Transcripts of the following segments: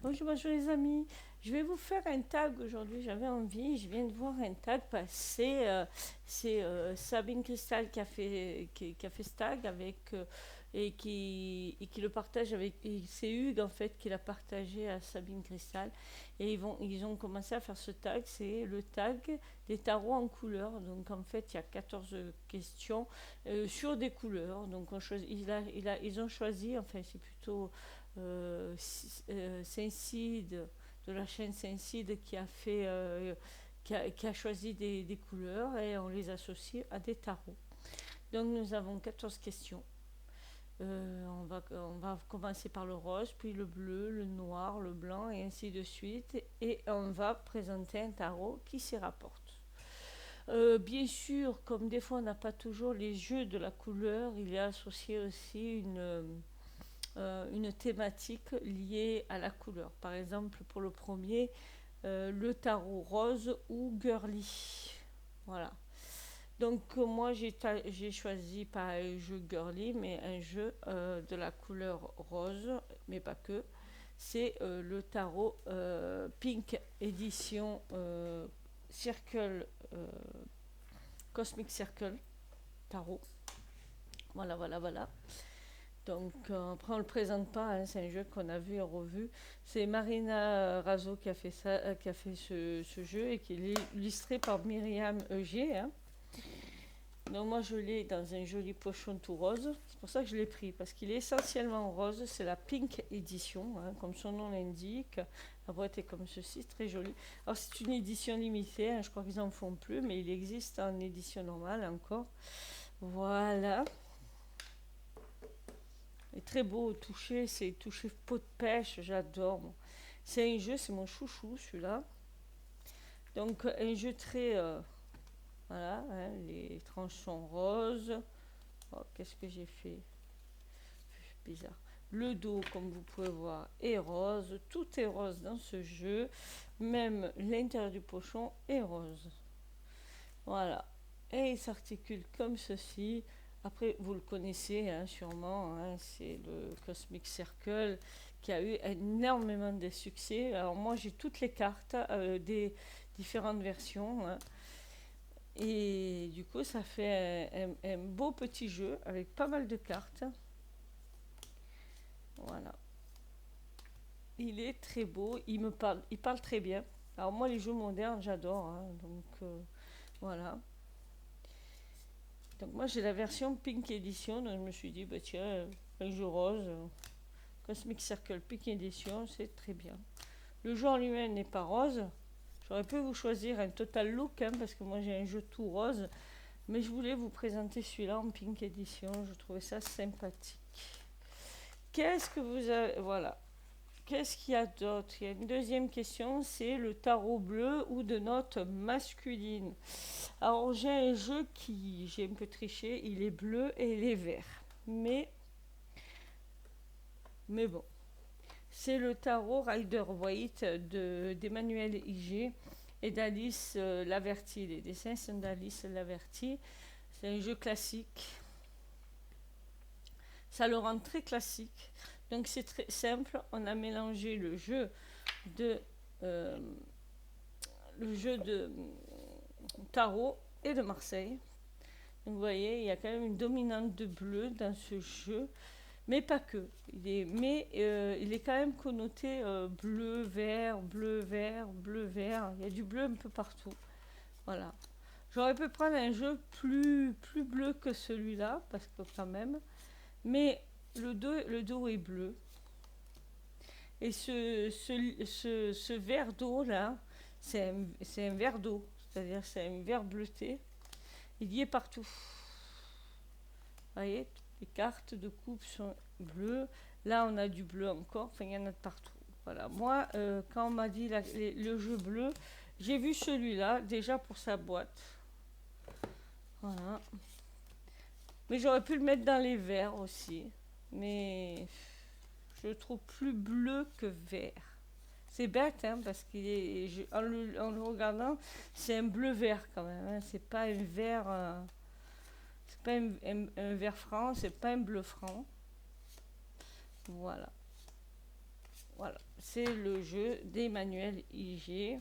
Bonjour les amis, je vais vous faire un tag aujourd'hui, j'avais envie, je viens de voir un tag passer, c'est Sabine Cristal qui a fait ce tag et qui le partage avec, et c'est Hugues en fait qui l'a partagé à Sabine Cristal et ils ont commencé à faire ce tag, c'est le tag des tarots en couleurs, donc en fait il y a 14 questions sur des couleurs, donc ils ont choisi, enfin c'est plutôt Saint-Cide, de la chaîne Saint-Cide qui a choisi des couleurs et on les associe à des tarots. Donc nous avons 14 questions. On va commencer par le rose, puis le bleu, le noir, le blanc et ainsi de suite. Et on va présenter un tarot qui s'y rapporte. Bien sûr, comme des fois on n'a pas toujours les jeux de la couleur, il est associé aussi une thématique liée à la couleur. Par exemple, pour le premier, le tarot rose ou girly. Voilà. Donc moi j'ai choisi pas un jeu girly, mais un jeu de la couleur rose, mais pas que. C'est le tarot Pink édition Circle, Cosmic Circle tarot. Voilà, voilà, voilà. Donc après on ne le présente pas, hein, c'est un jeu qu'on a vu et revu. C'est Marina Razo qui a fait ça, qui a fait ce jeu et qui est illustré par Myriam Eugé. Hein. Donc moi je l'ai dans un joli pochon tout rose. C'est pour ça que je l'ai pris, parce qu'il est essentiellement rose. C'est la Pink édition, hein, comme son nom l'indique. La boîte est comme ceci, très jolie. Alors c'est une édition limitée, hein, je crois qu'ils n'en font plus, mais il existe en édition normale encore. Voilà. Il est très beau au toucher, c'est touché peau de pêche, j'adore. C'est un jeu, c'est mon chouchou celui-là. Donc un jeu très... voilà, hein, les tranches sont roses. Oh, qu'est-ce que j'ai fait? Bizarre. Le dos, comme vous pouvez voir, est rose. Tout est rose dans ce jeu. Même l'intérieur du pochon est rose. Voilà. Et il s'articule comme ceci. Après, vous le connaissez hein, sûrement, hein, c'est le Cosmic Circle qui a eu énormément de succès. Alors moi, j'ai toutes les cartes des différentes versions. Hein, et du coup, ça fait un beau petit jeu avec pas mal de cartes. Voilà. Il est très beau, il parle très bien. Alors moi, les jeux modernes, j'adore. Hein, donc voilà. Donc moi j'ai la version Pink Edition, donc je me suis dit, bah tiens, un jeu rose, Cosmic Circle Pink Edition, c'est très bien. Le jeu en lui-même n'est pas rose. J'aurais pu vous choisir un Total Look, hein, parce que moi j'ai un jeu tout rose, mais je voulais vous présenter celui-là en Pink Edition, je trouvais ça sympathique. Qu'est-ce que vous avez... Voilà. Qu'est-ce qu'il y a d'autre? Il y a une deuxième question, c'est le tarot bleu ou de notes masculines. Alors j'ai un jeu qui, j'ai un peu triché, il est bleu et il est vert. Mais bon, c'est le tarot Rider Waite d'Emmanuel Iger et d'Alice Laverty. Les dessins sont d'Alice Laverty. C'est un jeu classique. Ça le rend très classique. Donc c'est très simple. On a mélangé de, euh, le jeu de tarot et de Marseille. Donc vous voyez, il y a quand même une dominante de bleu dans ce jeu, mais pas que. Il est quand même connoté bleu, vert, bleu, vert, bleu, vert. Il y a du bleu un peu partout. Voilà. J'aurais pu prendre un jeu plus bleu que celui-là, parce que quand même. Mais le dos est bleu. Et ce verre d'eau là, c'est un verre d'eau. C'est-à-dire c'est un verre bleuté. Il y est partout. Vous voyez, les cartes de coupe sont bleues. Là, on a du bleu encore. Enfin, il y en a de partout. Voilà. Moi, quand on m'a dit le jeu bleu, j'ai vu celui-là déjà pour sa boîte. Voilà. Mais j'aurais pu le mettre dans les verts aussi. Mais je le trouve plus bleu que vert. C'est bête, hein, parce qu'en le regardant, c'est un bleu-vert quand même. Hein. C'est pas un vert. C'est pas un vert franc, c'est pas un bleu franc. Voilà. Voilà, c'est le jeu d'Emmanuel Iger.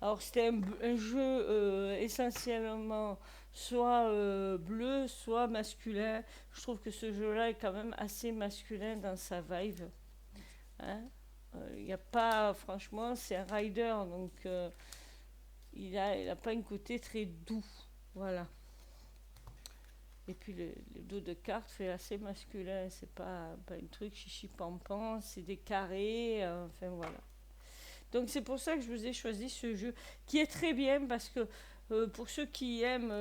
Alors c'était un jeu essentiellement soit bleu, soit masculin. Je trouve que ce jeu-là est quand même assez masculin dans sa vibe. Hein. Il n'y a pas, franchement, c'est un rider, donc il a pas un côté très doux. Voilà. Et puis le dos de carte fait assez masculin, c'est pas un truc chichi pampan, c'est des carrés, enfin voilà. Donc c'est pour ça que je vous ai choisi ce jeu, qui est très bien parce que pour ceux qui aiment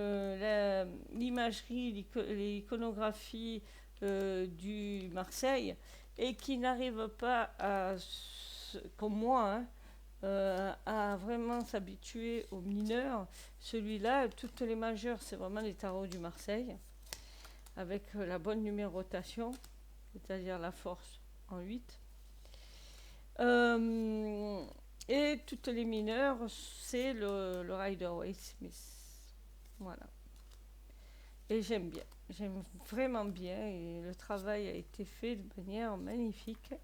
l'imagerie, l'iconographie du Marseille, et qui n'arrivent pas à, comme moi, hein, à vraiment s'habituer aux mineurs, celui-là, toutes les majeures, c'est vraiment les tarots du Marseille, avec la bonne numérotation, c'est-à-dire la force en 8. Euh, et toutes les mineures, c'est le Rider-Waite Smith. Voilà. Et j'aime bien. J'aime vraiment bien. Et le travail a été fait de manière magnifique.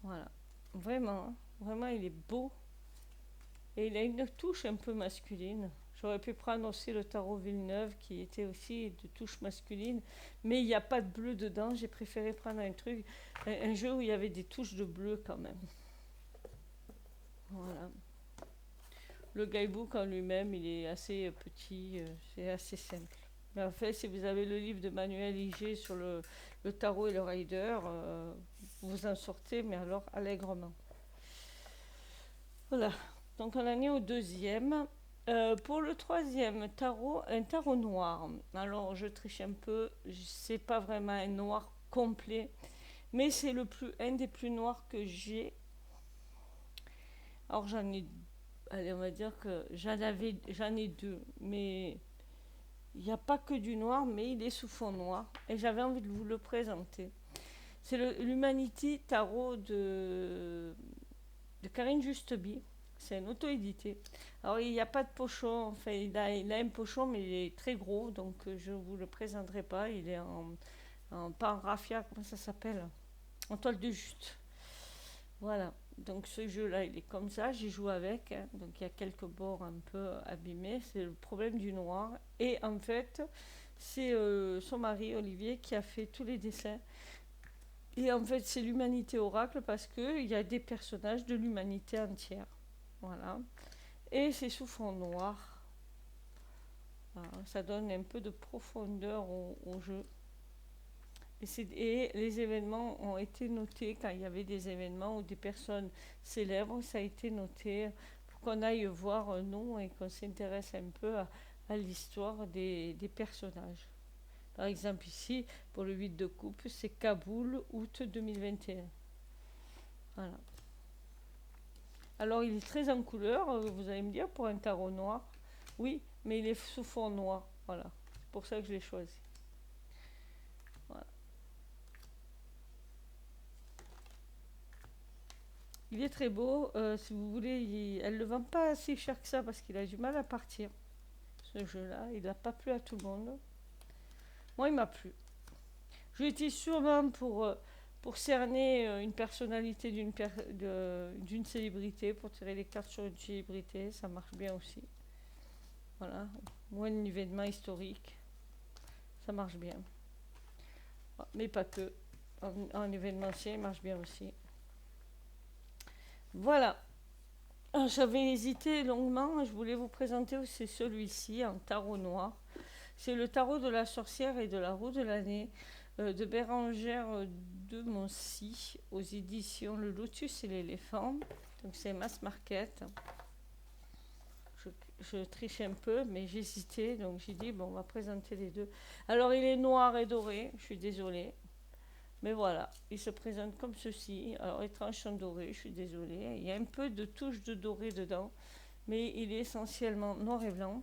Voilà. Vraiment. Hein. Vraiment, il est beau. Et il a une touche un peu masculine. J'aurais pu prendre aussi le tarot Villeneuve qui était aussi de touche masculine. Mais il n'y a pas de bleu dedans. J'ai préféré prendre un truc, un jeu où il y avait des touches de bleu quand même. Voilà. Le guidebook en lui-même, il est assez petit, c'est assez simple. Mais en fait, si vous avez le livre de Manuel Iger sur le tarot et le rider, vous en sortez, mais alors allègrement. Voilà. Donc on en est au deuxième. Pour le troisième tarot, un tarot noir. Alors je triche un peu, c'est pas vraiment un noir complet, mais c'est un des plus noirs que j'ai. Alors allez, on va dire que j'en ai deux, mais il n'y a pas que du noir, mais il est sous fond noir, et j'avais envie de vous le présenter. C'est l'Humanity Tarot de Karine Justeby. C'est un auto-édité. Alors, il n'y a pas de pochon. Enfin, il a un pochon, mais il est très gros, donc je ne vous le présenterai pas. Il est pas en raffia, comment ça s'appelle? En toile de jute. Voilà. Donc, ce jeu-là, il est comme ça. J'y joue avec. Hein. Donc, il y a quelques bords un peu abîmés. C'est le problème du noir. Et en fait, c'est son mari, Olivier, qui a fait tous les dessins. Et en fait, c'est l'humanité oracle parce qu'il y a des personnages de l'humanité entière. Voilà. Et c'est sous fond noir. Voilà. Ça donne un peu de profondeur au jeu. Et les événements ont été notés quand il y avait des événements ou des personnes célèbres. Ça a été noté pour qu'on aille voir un nom et qu'on s'intéresse un peu à l'histoire des personnages. Par exemple, ici, pour le 8 de coupe, c'est Kaboul, août 2021. Voilà. Alors, il est très en couleur, vous allez me dire, pour un tarot noir. Oui, mais il est sous fond noir. Voilà. C'est pour ça que je l'ai choisi. Voilà. Il est très beau. Si vous voulez, elle ne le vend pas si cher que ça parce qu'il a du mal à partir. Ce jeu-là, il n'a pas plu à tout le monde. Moi, il m'a plu. Je l'utilise sûrement pour cerner une personnalité d'une célébrité, pour tirer les cartes sur une célébrité. Ça marche bien aussi. Voilà. Ou un événement historique. Ça marche bien. Mais pas que. En événementiel, il marche bien aussi. Voilà. J'avais hésité longuement. Je voulais vous présenter aussi celui-ci en tarot noir. C'est le tarot de la sorcière et de la roue de l'année de Bérangère de Moncy aux éditions Le Lotus et l'éléphant. Donc c'est Mass Market. Je triche un peu, mais j'hésitais, donc j'ai dit bon, on va présenter les deux. Alors il est noir et doré, je suis désolée. Mais voilà, il se présente comme ceci. Alors les tranches sont dorées, je suis désolée. Il y a un peu de touche de doré dedans, mais il est essentiellement noir et blanc.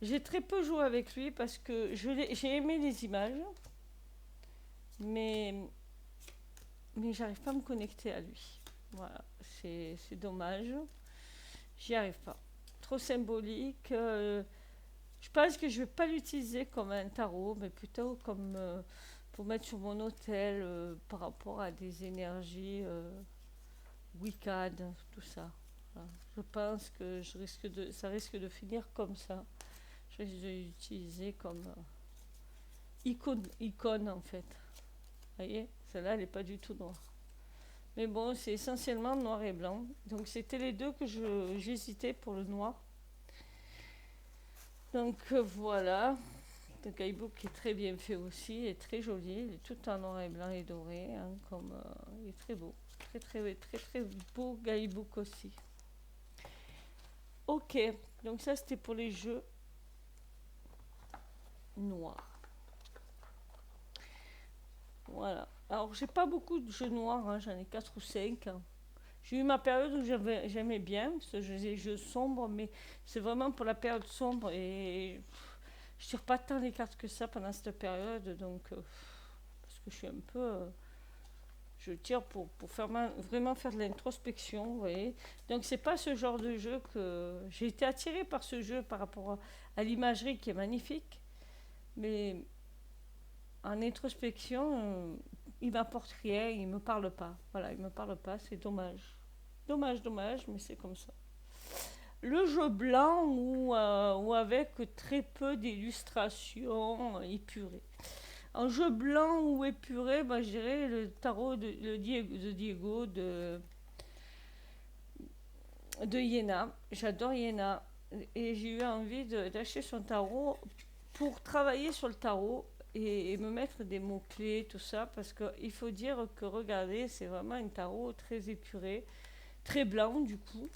J'ai très peu joué avec lui parce que j'ai aimé les images, mais j'arrive pas à me connecter à lui. Voilà, c'est dommage. J'y arrive pas. Trop symbolique. Je pense que je vais pas l'utiliser comme un tarot, mais plutôt comme pour mettre sur mon hôtel par rapport à des énergies Wiccan, tout ça. Voilà. Je pense que ça risque de finir comme ça. Je risque de l'utiliser comme icône en fait. Vous voyez, celle-là, elle n'est pas du tout noire. Mais bon, c'est essentiellement noir et blanc. Donc c'était les deux que j'hésitais pour le noir. Donc voilà. Le guidebook est très bien fait aussi, est très joli. Il est tout en noir et blanc et doré. Hein, il est très beau. Très très très très beau guidebook aussi. Ok, donc ça c'était pour les jeux noirs. Voilà. Alors j'ai pas beaucoup de jeux noirs, hein, j'en ai 4 ou 5. Hein. J'ai eu ma période où j'aimais bien, parce que j'ai des jeux sombres, mais c'est vraiment pour la période sombre et je tire pas tant les cartes que ça pendant cette période, donc parce que je suis un peu, je tire pour vraiment faire de l'introspection, vous voyez. Donc c'est pas ce genre de jeu que j'ai été attirée par ce jeu par rapport à l'imagerie qui est magnifique, mais en introspection, il m'apporte rien, il me parle pas. Voilà, il me parle pas, c'est dommage. Dommage, mais c'est comme ça. Le jeu blanc ou avec très peu d'illustrations épurées. En jeu blanc ou épuré, bah, je dirais le tarot de Diego de Iéna. J'adore Iéna. Et j'ai eu envie d'acheter son tarot pour travailler sur le tarot et me mettre des mots-clés, tout ça, parce qu'il faut dire que, regardez, c'est vraiment un tarot très épuré, très blanc du coup.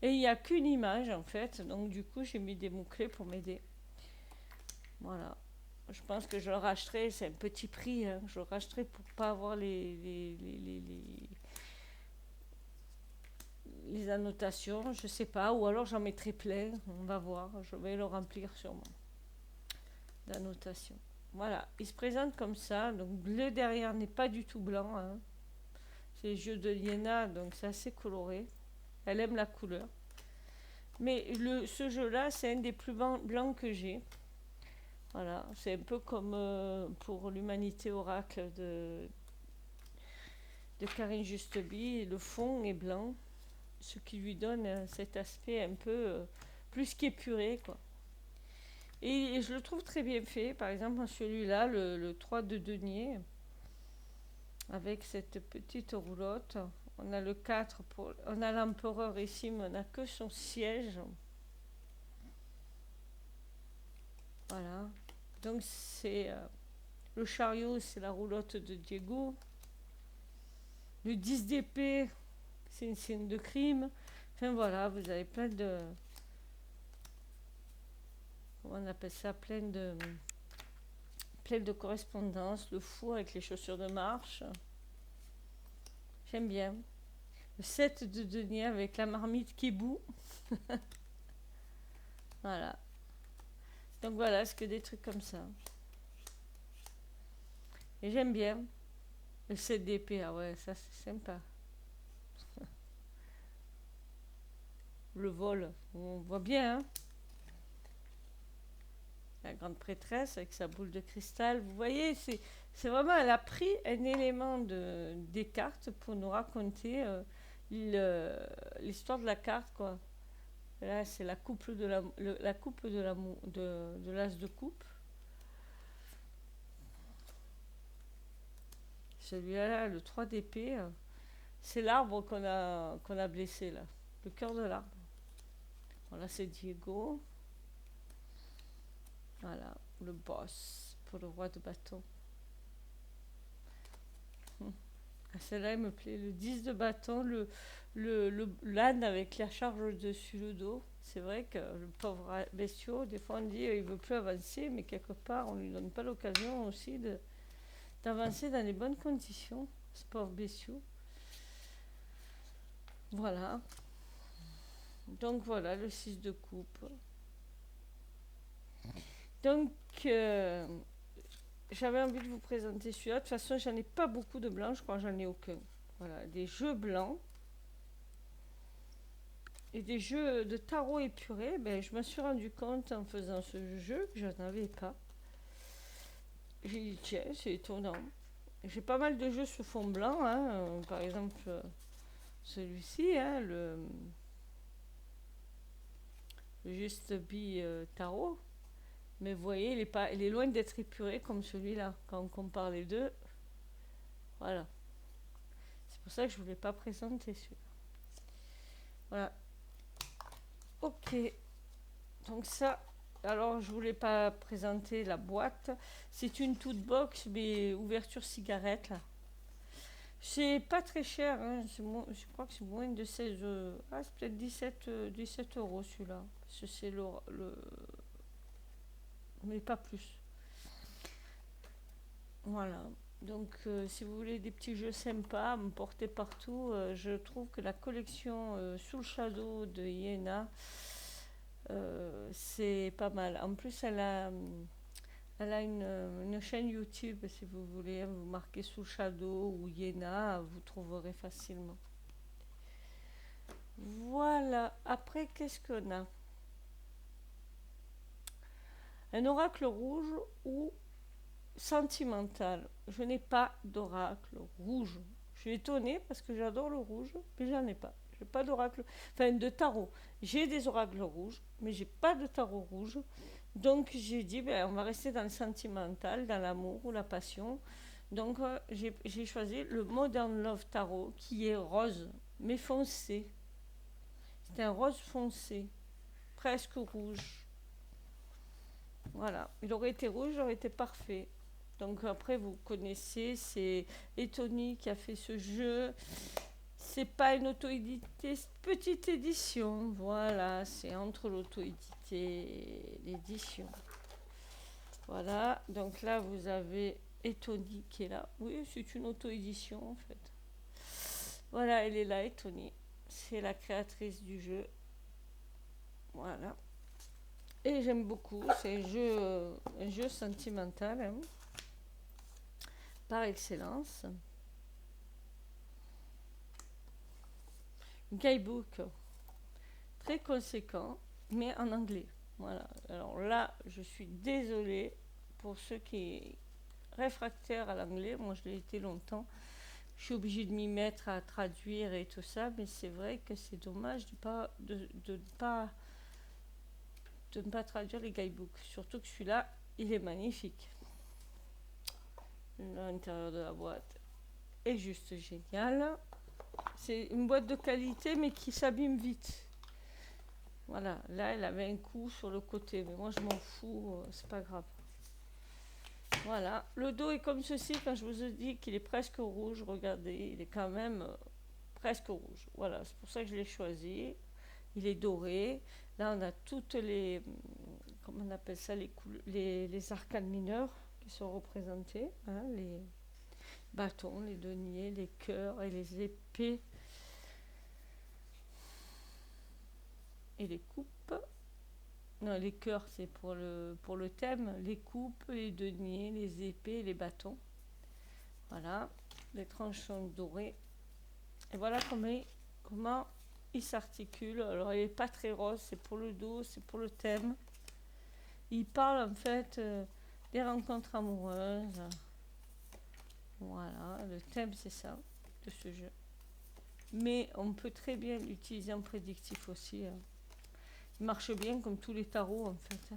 Et il n'y a qu'une image en fait, donc du coup j'ai mis des mots-clés pour m'aider. Voilà. Je pense que je le racheterai, c'est un petit prix, hein. Je le racheterai pour pas avoir les annotations, je sais pas, ou alors j'en mettrai plein, on va voir, je vais le remplir sûrement d'annotations. Voilà, il se présente comme ça, donc le derrière n'est pas du tout blanc, hein. C'est les jeux de Liena, donc c'est assez coloré. Elle aime la couleur. Mais ce jeu-là, c'est un des plus blancs que j'ai. Voilà, c'est un peu comme pour l'Humanité Oracle de Karine Justeby. Le fond est blanc, ce qui lui donne cet aspect un peu plus qu'épuré, quoi. Et je le trouve très bien fait. Par exemple, celui-là, le 3 de denier, avec cette petite roulotte. On a le 4, on a l'empereur ici, mais on n'a que son siège. Voilà. Donc c'est le chariot, c'est la roulotte de Diego. Le 10 d'épée, c'est une scène de crime. Enfin voilà, vous avez plein de... Comment on appelle ça? Plein de correspondances. Le fou avec les chaussures de marche. J'aime bien. Le 7 de denier avec la marmite qui bout. Voilà. Donc voilà, c'est que des trucs comme ça. Et j'aime bien. Le 7 d'épée, ah ouais, ça c'est sympa. Le vol, on voit bien, hein. La grande prêtresse avec sa boule de cristal. Vous voyez, c'est vraiment, elle a pris un élément des cartes pour nous raconter l'histoire de la carte, quoi. Là, c'est la coupe de l'as de coupe. Celui-là, le 3 d'épée, c'est l'arbre qu'on a blessé, là. Le cœur de l'arbre. Voilà, c'est Diego. Voilà, le boss pour le roi de bâton. Ah, celle-là, elle me plaît. Le 10 de bâton, l'âne avec la charge dessus le dos. C'est vrai que le pauvre bestiau, des fois on dit il veut plus avancer, mais quelque part on lui donne pas l'occasion aussi d'avancer dans les bonnes conditions, ce pauvre bestiau. Voilà. Donc voilà, le 6 de coupe. Donc, j'avais envie de vous présenter celui-là. De toute façon, j'en ai pas beaucoup de blancs, je crois que j'en ai aucun. Voilà, des jeux blancs. Et des jeux de tarot épurés, ben, je me suis rendu compte en faisant ce jeu que je n'en avais pas. J'ai dit, tiens, c'est étonnant. J'ai pas mal de jeux sous fond blanc, hein, par exemple celui-ci, hein, le Just Be Tarot. Mais vous voyez, il est loin d'être épuré comme celui-là. Quand on compare les deux, voilà. C'est pour ça que je ne voulais pas présenter celui-là. Voilà. Ok. Donc ça, alors je voulais pas présenter la boîte. C'est une toute box, mais ouverture cigarette là. C'est pas très cher, hein. Je crois que c'est moins de 16 ah, c'est peut-être 17 euros celui-là. Parce que c'est mais pas plus. Voilà. Donc, si vous voulez des petits jeux sympas à me porter partout, je trouve que la collection Soul Shadow de Iena, c'est pas mal. En plus, elle a une chaîne YouTube, si vous voulez. Vous marquez Soul Shadow ou Iena, vous trouverez facilement. Voilà. Après, qu'est-ce qu'on a? Un oracle rouge ou sentimental. Je n'ai pas d'oracle rouge. Je suis étonnée parce que j'adore le rouge, mais j'en ai pas. J'ai pas d'oracle, enfin de tarot. J'ai des oracles rouges, mais j'ai pas de tarot rouge. Donc j'ai dit, ben, on va rester dans le sentimental, dans l'amour ou la passion. Donc j'ai choisi le Modern Love Tarot qui est rose, mais foncé. C'est un rose foncé, presque rouge. Voilà, il aurait été rouge, il aurait été parfait. Donc après, vous connaissez, c'est Etony qui a fait ce jeu. C'est pas une auto-édité, c'est une petite édition. Voilà, c'est entre l'auto-édité et l'édition. Voilà, donc là, vous avez Etony qui est là. Oui, c'est une auto-édition en fait. Voilà, elle est là, Etony. C'est la créatrice du jeu. Voilà. Et j'aime beaucoup, c'est un jeu sentimental, hein, par excellence. Guidebook, très conséquent, mais en anglais. Voilà. Alors là, je suis désolée pour ceux qui sont réfractaires à l'anglais. Moi, je l'ai été longtemps. Je suis obligée de m'y mettre à traduire et tout ça, mais c'est vrai que c'est dommage de ne pas traduire les guidebooks. Surtout que celui-là, il est magnifique. L'intérieur de la boîte est juste génial. C'est une boîte de qualité, mais qui s'abîme vite. Voilà, là, elle avait un coup sur le côté, mais moi, je m'en fous, c'est pas grave. Voilà, le dos est comme ceci. Quand je vous ai dit qu'il est presque rouge, regardez, il est quand même presque rouge. Voilà, c'est pour ça que je l'ai choisi. Il est doré. Là, on a toutes les, comment on appelle ça, les arcanes mineurs qui sont représentés, hein, les bâtons, les deniers, les cœurs et les épées et les coupes. Non, les cœurs, c'est pour le thème. Les coupes, les deniers, les épées et les bâtons. Voilà, les tranchants dorés. Et voilà comment il s'articule. Alors, il n'est pas très rose, c'est pour le dos, c'est pour le thème. Il parle en fait des rencontres amoureuses. Voilà, le thème c'est ça, de ce jeu. Mais on peut très bien l'utiliser en prédictif aussi. Il marche bien comme tous les tarots en fait.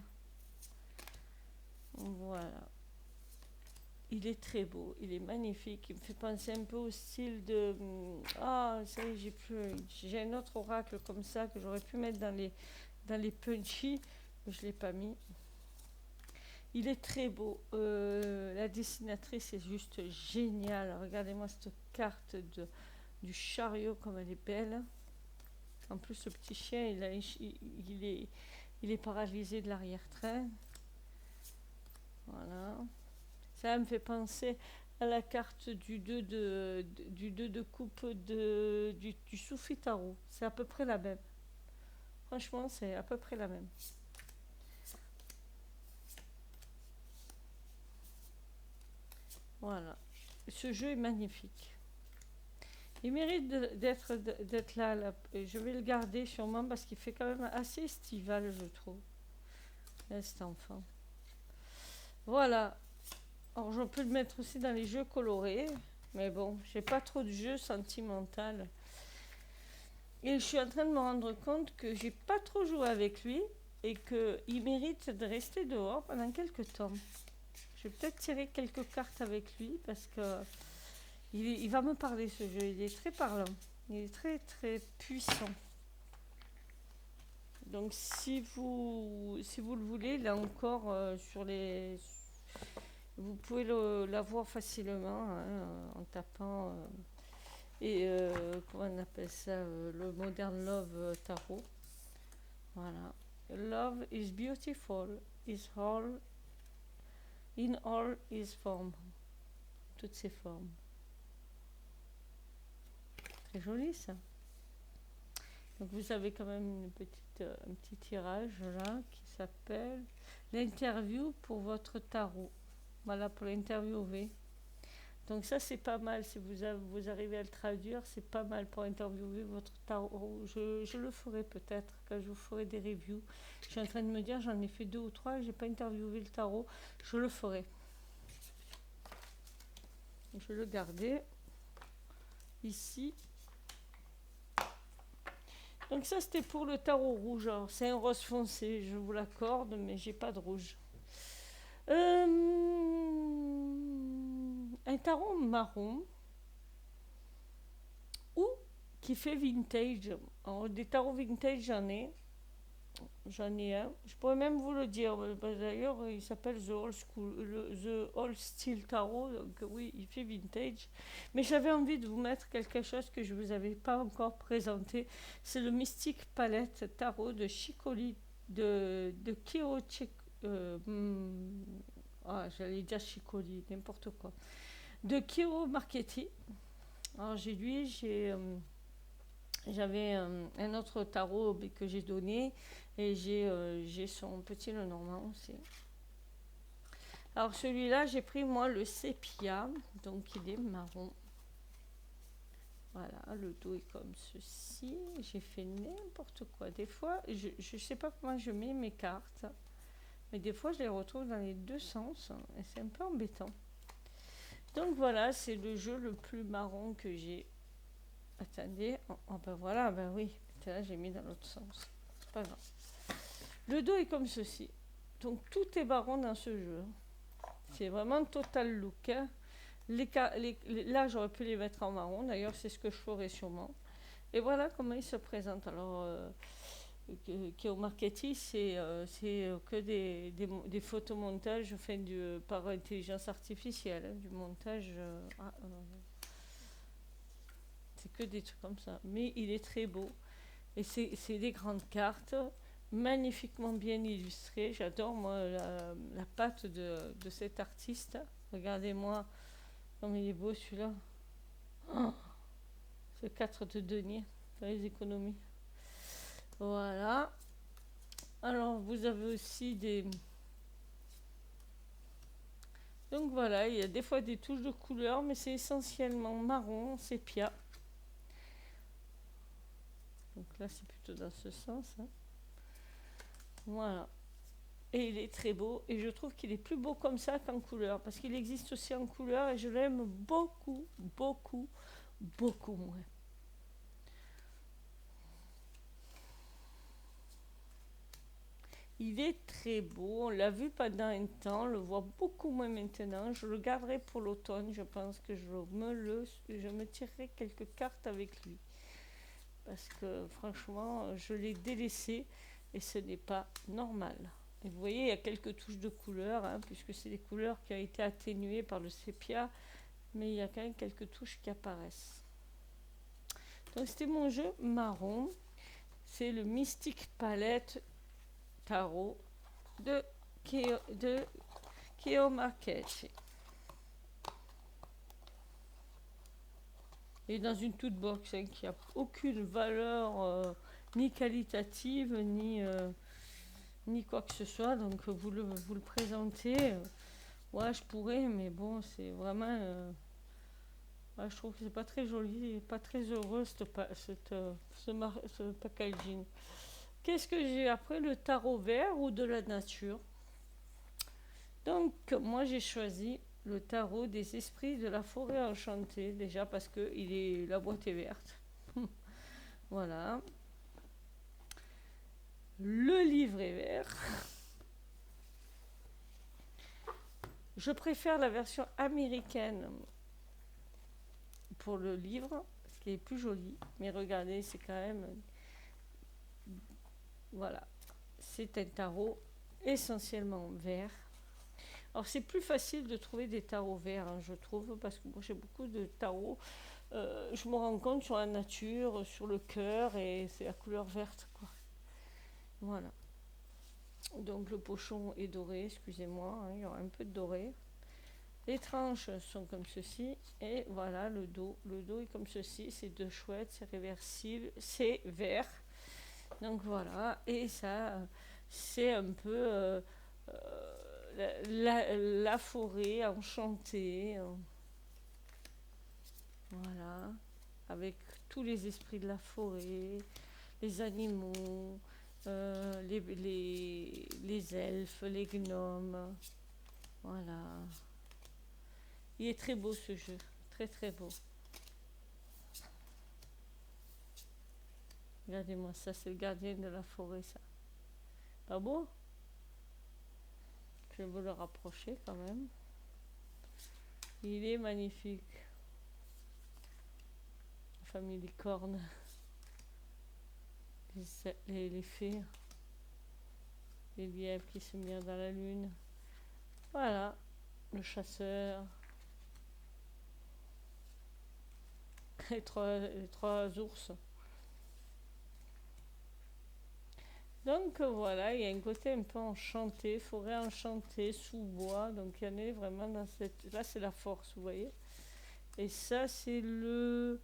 Voilà. Il est très beau, il est magnifique. Il me fait penser un peu au style de... Ah, ça y est, j'ai un autre oracle comme ça que j'aurais pu mettre dans les punchy, mais je ne l'ai pas mis. Il est très beau. La dessinatrice est juste géniale. Regardez-moi cette carte du chariot, comme elle est belle. En plus, ce petit chien, il est paralysé de l'arrière-train. Voilà. Ça me fait penser à la carte du 2 de coupe du Soufi Tarot. C'est à peu près la même. Franchement, c'est à peu près la même. Voilà. Ce jeu est magnifique. Il mérite d'être là. Je vais le garder sûrement parce qu'il fait quand même assez estival, je trouve. Cet enfant. Voilà. Alors, je peux le mettre aussi dans les jeux colorés. Mais bon, j'ai pas trop de jeux sentimental. Et je suis en train de me rendre compte que j'ai pas trop joué avec lui et qu'il mérite de rester dehors pendant quelques temps. Je vais peut-être tirer quelques cartes avec lui parce que il va me parler ce jeu. Il est très parlant. Il est très très puissant. Donc si vous le voulez, là encore sur les, vous pouvez l'avoir facilement hein, en tapant comment on appelle ça le Modern Love Tarot. Voilà. Love is beautiful, is all in all its form, toutes ses formes. Très joli ça. Donc vous avez quand même un petit tirage là qui s'appelle l'interview pour votre tarot. Voilà pour l'interviewer. Donc ça c'est pas mal si vous arrivez à le traduire, c'est pas mal pour interviewer votre tarot. Je le ferai peut-être quand je vous ferai des reviews. Je suis en train de me dire j'en ai fait 2 ou 3, j'ai pas interviewé le tarot, je le ferai. Je vais le garder ici. Donc ça c'était pour le tarot rouge. Alors, c'est un rose foncé, je vous l'accorde, mais j'ai pas de rouge. Un tarot marron ou qui fait vintage. Alors, des tarots vintage j'en ai un. Je pourrais même vous le dire. D'ailleurs, il s'appelle The Old School, The Old Steel Tarot. Donc oui, il fait vintage. Mais j'avais envie de vous mettre quelque chose que je ne vous avais pas encore présenté. C'est le Mystic Palette Tarot de Chicoli, de Kiro j'allais dire Chicoli, n'importe quoi. De Kiro Marchetti. Alors j'avais un autre tarot que j'ai donné et j'ai son petit Lenormand aussi. Alors celui-là, j'ai pris moi le sépia, donc il est marron. Voilà, le dos est comme ceci. J'ai fait n'importe quoi. Des fois, je ne sais pas comment je mets mes cartes, mais des fois je les retrouve dans les deux sens et c'est un peu embêtant. Donc voilà, c'est le jeu le plus marron que j'ai. Attendez, ben voilà, ben oui, là j'ai mis dans l'autre sens. C'est pas grave. Le dos est comme ceci. Donc tout est marron dans ce jeu. C'est vraiment total look. Hein. Là j'aurais pu les mettre en marron, d'ailleurs c'est ce que je ferais sûrement. Et voilà comment il se présente. Alors, qui est au marketing, c'est que des photomontages faits par intelligence artificielle, hein, du montage. C'est que des trucs comme ça. Mais il est très beau. Et c'est des grandes cartes, magnifiquement bien illustrées. J'adore, moi, la patte de cet artiste. Regardez-moi comme il est beau, celui-là. Oh, ce 4 de denier dans les économies. Voilà. Alors, vous avez aussi des... Donc voilà, il y a des fois des touches de couleur, mais c'est essentiellement marron, sépia. Donc là, c'est plutôt dans ce sens. Hein. Voilà. Et il est très beau. Et je trouve qu'il est plus beau comme ça qu'en couleur. Parce qu'il existe aussi en couleur et je l'aime beaucoup, beaucoup, beaucoup moins. Il est très beau. On l'a vu pendant un temps. On le voit beaucoup moins maintenant. Je le garderai pour l'automne. Je pense que je me tirerai quelques cartes avec lui. Parce que franchement, je l'ai délaissé et ce n'est pas normal. Et vous voyez, il y a quelques touches de couleur, hein, puisque c'est des couleurs qui ont été atténuées par le sépia, mais il y a quand même quelques touches qui apparaissent. Donc c'était mon jeu marron. C'est le Mystic Palette Tarot de Kio Marchetti. Et dans une toute box hein, qui n'a aucune valeur ni qualitative ni quoi que ce soit. Donc vous le présentez. Ouais, je pourrais, mais bon, c'est vraiment... ouais, je trouve que c'est pas très joli et pas très heureux ce packaging. Qu'est-ce que j'ai après? Le tarot vert ou de la nature? Donc moi j'ai choisi le tarot des esprits de la forêt enchantée, déjà parce que la boîte est verte. Voilà. Le livre est vert. Je préfère la version américaine pour le livre, qui est plus jolie. Mais regardez, c'est quand même... Voilà. C'est un tarot essentiellement vert. Alors c'est plus facile de trouver des tarots verts, hein, je trouve, parce que moi j'ai beaucoup de tarots. Je me rends compte sur la nature, sur le cœur, et c'est la couleur verte, quoi. Voilà. Donc le pochon est doré, excusez-moi, hein, il y aura un peu de doré. Les tranches sont comme ceci, et voilà le dos. Le dos est comme ceci, c'est deux chouettes, c'est réversible, c'est vert. Donc voilà, et ça, c'est un peu la forêt enchantée. Voilà, avec tous les esprits de la forêt, les animaux, les elfes, les gnomes. Voilà. Il est très beau ce jeu, très très beau. Regardez-moi ça, c'est le gardien de la forêt, ça. Pas beau? Je vais vous le rapprocher quand même. Il est magnifique. La famille des cornes. Les fées. Les lièvres qui se mirent dans la lune. Voilà. Le chasseur. Les trois ours. Donc voilà, il y a un côté un peu enchanté, forêt enchantée, sous bois. Donc il y en est vraiment dans cette... Là c'est la force, vous voyez. Et ça c'est le...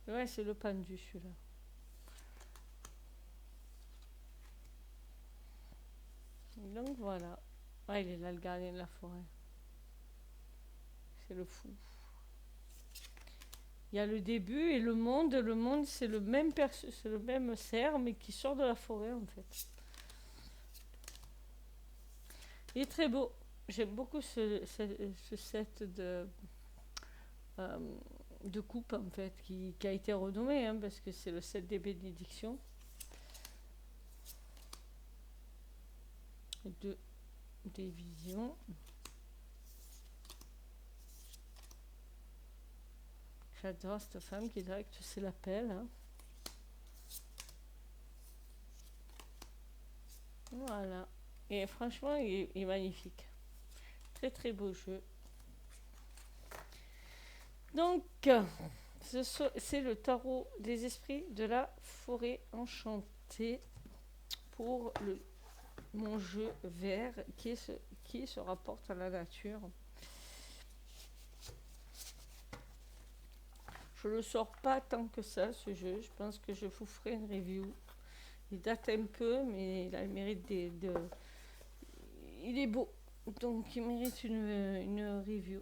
Ouais, c'est le pendu celui-là. Donc voilà. Ah, il est là le gardien de la forêt. C'est le fou. Il y a le début et le monde. Le monde, c'est le même cerf, mais qui sort de la forêt, en fait. Il est très beau. J'aime beaucoup ce set de coupe, en fait, qui a été renommé, hein, parce que c'est le set des bénédictions. Des visions. J'adore cette femme qui dirait que c'est la pelle. Hein. Voilà. Et franchement, il est magnifique. Très très beau jeu. Donc, c'est le tarot des esprits de la forêt enchantée pour mon jeu vert qui se rapporte à la nature. Je le sors pas tant que ça, ce jeu. Je pense que je vous ferai une review. Il date un peu, mais il a le mérite il est beau. Donc, il mérite une review.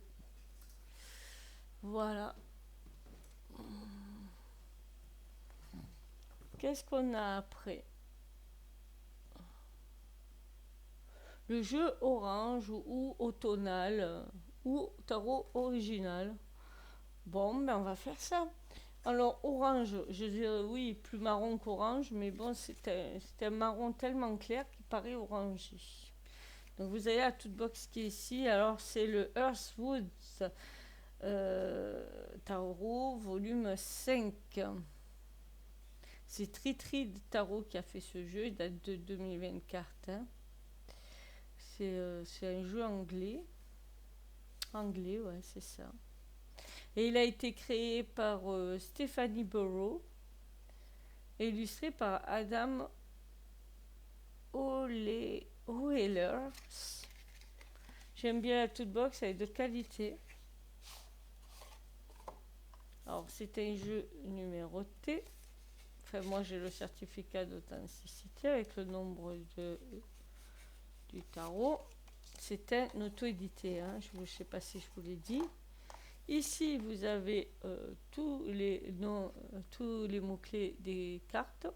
Voilà. Qu'est-ce qu'on a après? Le jeu orange ou automnal ou tarot original. Bon, ben on va faire ça. Alors, orange, je dirais oui, plus marron qu'orange, mais bon, c'est un marron tellement clair qu'il paraît orangé. Donc, vous avez la toute box qui est ici. Alors, c'est le Earthwood Tarot, volume 5. C'est Tritri de Tarot qui a fait ce jeu, il date de 2024. Hein. C'est un jeu anglais. Anglais, ouais, c'est ça. Et il a été créé par Stephanie Burrow et illustré par Adam Oehlers. J'aime bien la toute box, elle est de qualité. Alors, c'est un jeu numéroté. Enfin, moi, j'ai le certificat d'authenticité avec le nombre du tarot. C'est un auto-édité, hein. Je ne sais pas si je vous l'ai dit. Ici, vous avez tous les mots-clés des cartes.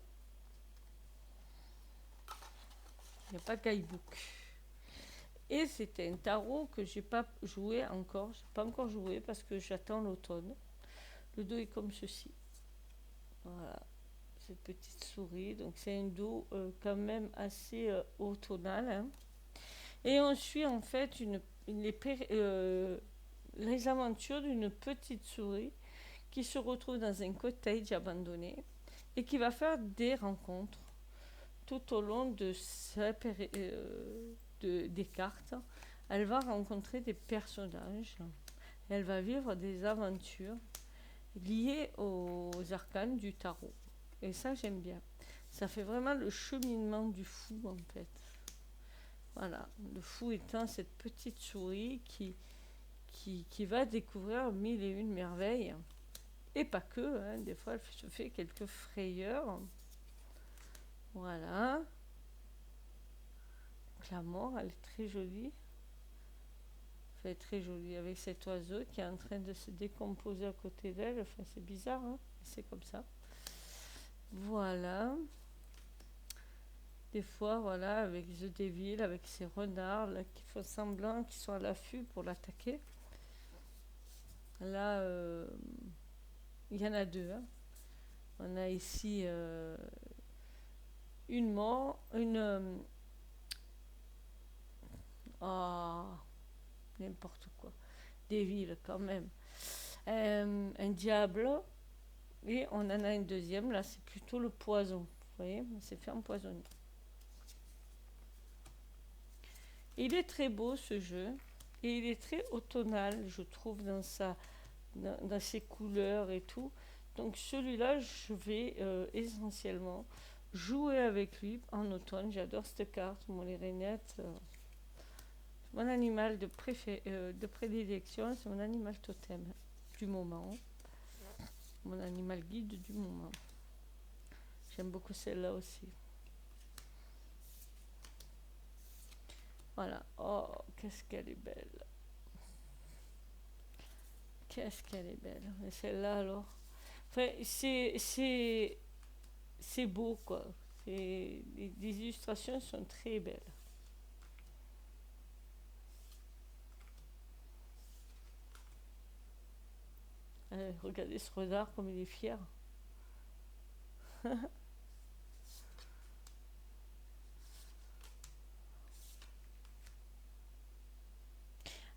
Il n'y a pas de guidebook. Et c'était un tarot que j'ai pas joué encore. J'ai pas encore joué parce que j'attends l'automne. Le dos est comme ceci. Voilà, cette petite souris. Donc c'est un dos quand même assez automnal, hein. Et on suit en fait les aventures d'une petite souris qui se retrouve dans un cottage abandonné et qui va faire des rencontres tout au long des cartes. Elle va rencontrer des personnages, elle va vivre des aventures liées aux arcanes du tarot. Et ça, j'aime bien. Ça fait vraiment le cheminement du fou, en fait. Voilà, le fou étant cette petite souris qui va découvrir mille et une merveilles. Et pas que, hein, des fois elle se fait quelques frayeurs. Voilà. Donc la mort, elle est très jolie. Elle est très jolie avec cet oiseau qui est en train de se décomposer à côté d'elle. Enfin, c'est bizarre, hein, c'est comme ça. Voilà. Des fois, voilà, avec The Devil, avec ces renards là, qui font semblant qu'ils sont à l'affût pour l'attaquer. Là, il y en a deux, hein. On a ici une mort, oh, n'importe quoi. Des villes quand même. Un diable. Et on en a une deuxième. Là, c'est plutôt le poison. Vous voyez, c'est fait empoisonner. Il est très beau ce jeu. Et il est très automnal, je trouve, dans ses couleurs et tout. Donc celui-là, je vais essentiellement jouer avec lui en automne. J'adore cette carte, mon les rainettes. Mon animal de prédilection, c'est mon animal totem du moment. Mon animal guide du moment. J'aime beaucoup celle-là aussi. Voilà. Oh, qu'est-ce qu'elle est belle. Qu'est-ce qu'elle est belle. Et celle-là, alors. Enfin, c'est beau, quoi. Les illustrations sont très belles. Regardez ce renard comme il est fier.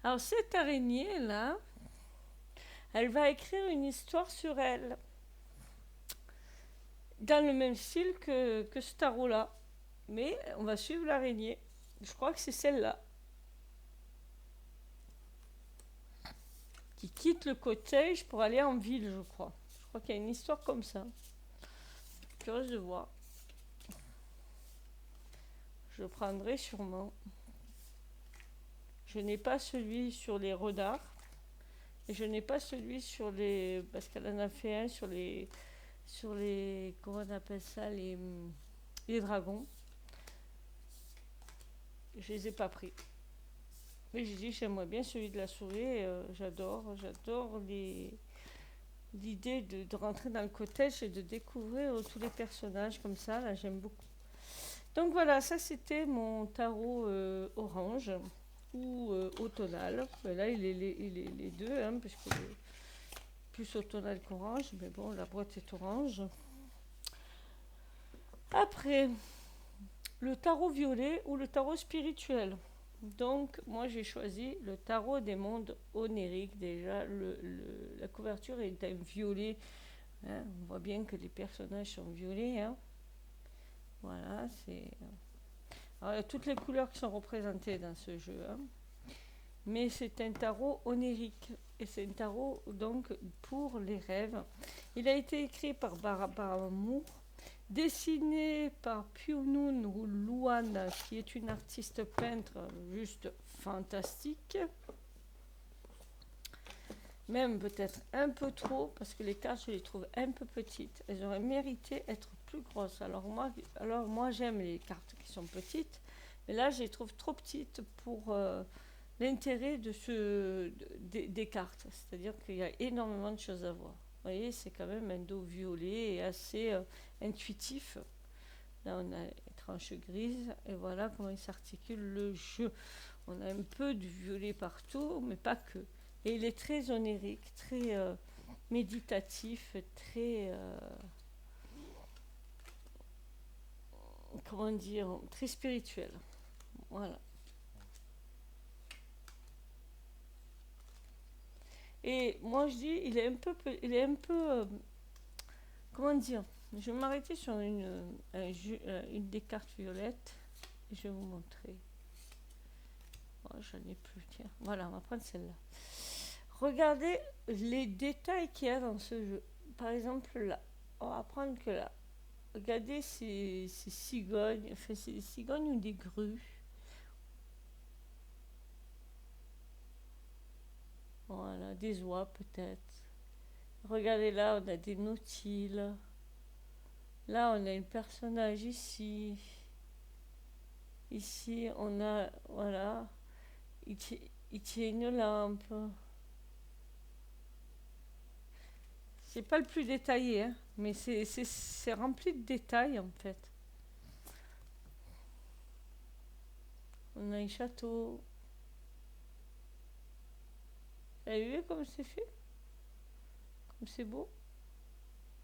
Alors cette araignée là, elle va écrire une histoire sur elle, dans le même style que ce tarot là. Mais on va suivre l'araignée. Je crois que c'est celle-là. Qui quitte le cottage pour aller en ville, je crois. Je crois qu'il y a une histoire comme ça. Curieuse de voir. Je le prendrai sûrement. Je n'ai pas celui sur les renards. Et je n'ai pas celui sur les... Parce qu'elle en a fait un sur les... Comment on appelle ça, les dragons. Je les ai pas pris. Mais j'ai dit, j'aimerais bien celui de la souris. J'adore l'idée de rentrer dans le cottage et de découvrir tous les personnages comme ça. Là, j'aime beaucoup. Donc voilà, ça c'était mon tarot orange ou automnal. Mais là, il est les deux, hein, parce que plus automnal qu'orange. Mais bon, la boîte est orange. Après, le tarot violet ou le tarot spirituel. Donc, moi, j'ai choisi le tarot des mondes oniriques. Déjà, la couverture est un violet. Hein. On voit bien que les personnages sont violets. Hein. Voilà, c'est... Alors, il y a toutes les couleurs qui sont représentées dans ce jeu. Hein. Mais c'est un tarot onirique. Et c'est un tarot, donc, pour les rêves. Il a été écrit par Barbara Moore, dessiné par Pyunun Luan, qui est une artiste peintre juste fantastique. Même peut-être un peu trop, parce que les cartes, je les trouve un peu petites. Elles auraient mérité être plus grosses. Alors moi j'aime les cartes qui sont petites, mais là, je les trouve trop petites pour l'intérêt des cartes. C'est-à-dire qu'il y a énormément de choses à voir. Vous voyez, c'est quand même un dos violet et assez intuitif. Là, on a les tranches grises et voilà comment il s'articule le jeu. On a un peu du violet partout, mais pas que. Et il est très onirique, très méditatif, très... comment dire, très spirituel. Voilà. Et moi je dis, comment dire, je vais m'arrêter sur une des cartes violettes et je vais vous montrer. Oh, j'en ai plus, tiens. Voilà, on va prendre celle-là. Regardez les détails qu'il y a dans ce jeu. Par exemple, là, on va prendre que là. Regardez ces cigognes, enfin c'est des cigognes ou des grues. Voilà, des oies peut-être. Regardez là, on a des nautiles. Là, on a un personnage ici. Ici, on a, voilà, il tient une lampe. C'est pas le plus détaillé, hein, mais c'est rempli de détails en fait. On a un château. Vous avez vu comme c'est fait? Comme c'est beau?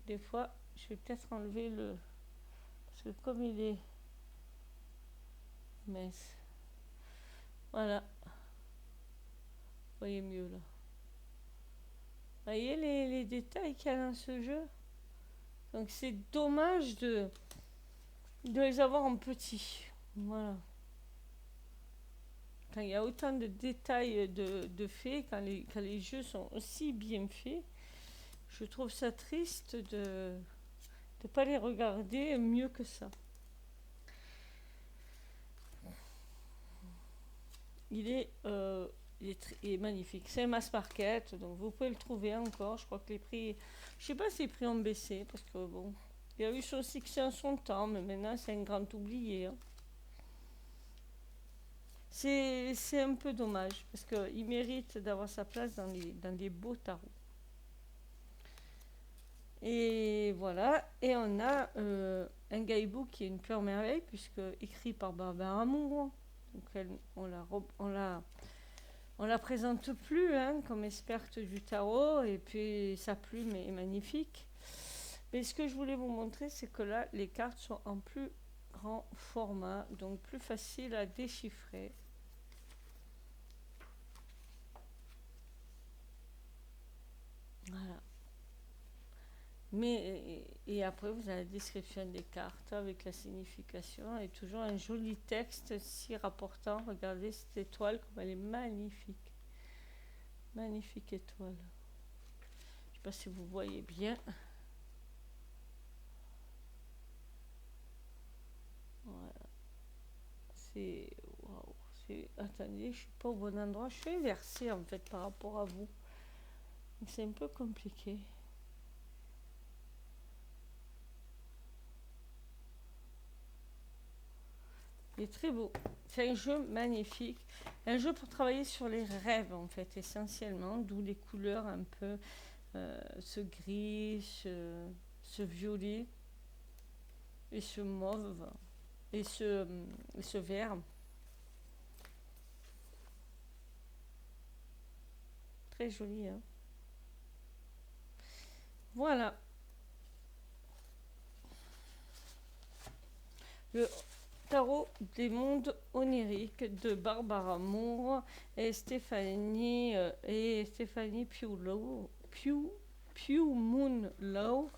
Des fois, je vais peut-être enlever le... Parce que comme il est mince. Voilà. Vous voyez mieux là. Vous voyez les détails qu'il y a dans ce jeu? Donc c'est dommage de les avoir en petit. Voilà. Quand il y a autant de détails de faits, quand les jeux sont aussi bien faits, je trouve ça triste de ne pas les regarder mieux que ça. Il est, il est magnifique. C'est un mass market, donc vous pouvez le trouver encore. Je crois que les prix, je sais pas si les prix ont baissé, parce que bon, il y a eu son succès en son temps, mais maintenant c'est un grand oublié. Hein. C'est un peu dommage, parce qu'il mérite d'avoir sa place dans les beaux tarots. Et voilà, et on a un guidebook qui est une pure merveille, puisque écrit par Barbara Moore. Donc on la présente plus hein, comme experte du tarot, et puis sa plume est magnifique. Mais ce que je voulais vous montrer, c'est que là, les cartes sont en plus grand format, donc plus facile à déchiffrer. Voilà. Mais, et après, vous avez la description des cartes avec la signification et toujours un joli texte si rapportant. Regardez cette étoile, comme elle est magnifique. Magnifique étoile. Je ne sais pas si vous voyez bien. Voilà. C'est... Waouh. Attendez, je ne suis pas au bon endroit. Je suis inversée en fait par rapport à vous. C'est un peu compliqué. Il est très beau. C'est un jeu magnifique. Un jeu pour travailler sur les rêves, en fait, essentiellement. D'où les couleurs un peu, ce gris, ce violet, et ce mauve, et ce vert. Très joli, hein. Voilà. Le tarot des mondes oniriques de Barbara Moore et Stéphanie Pew Moon Low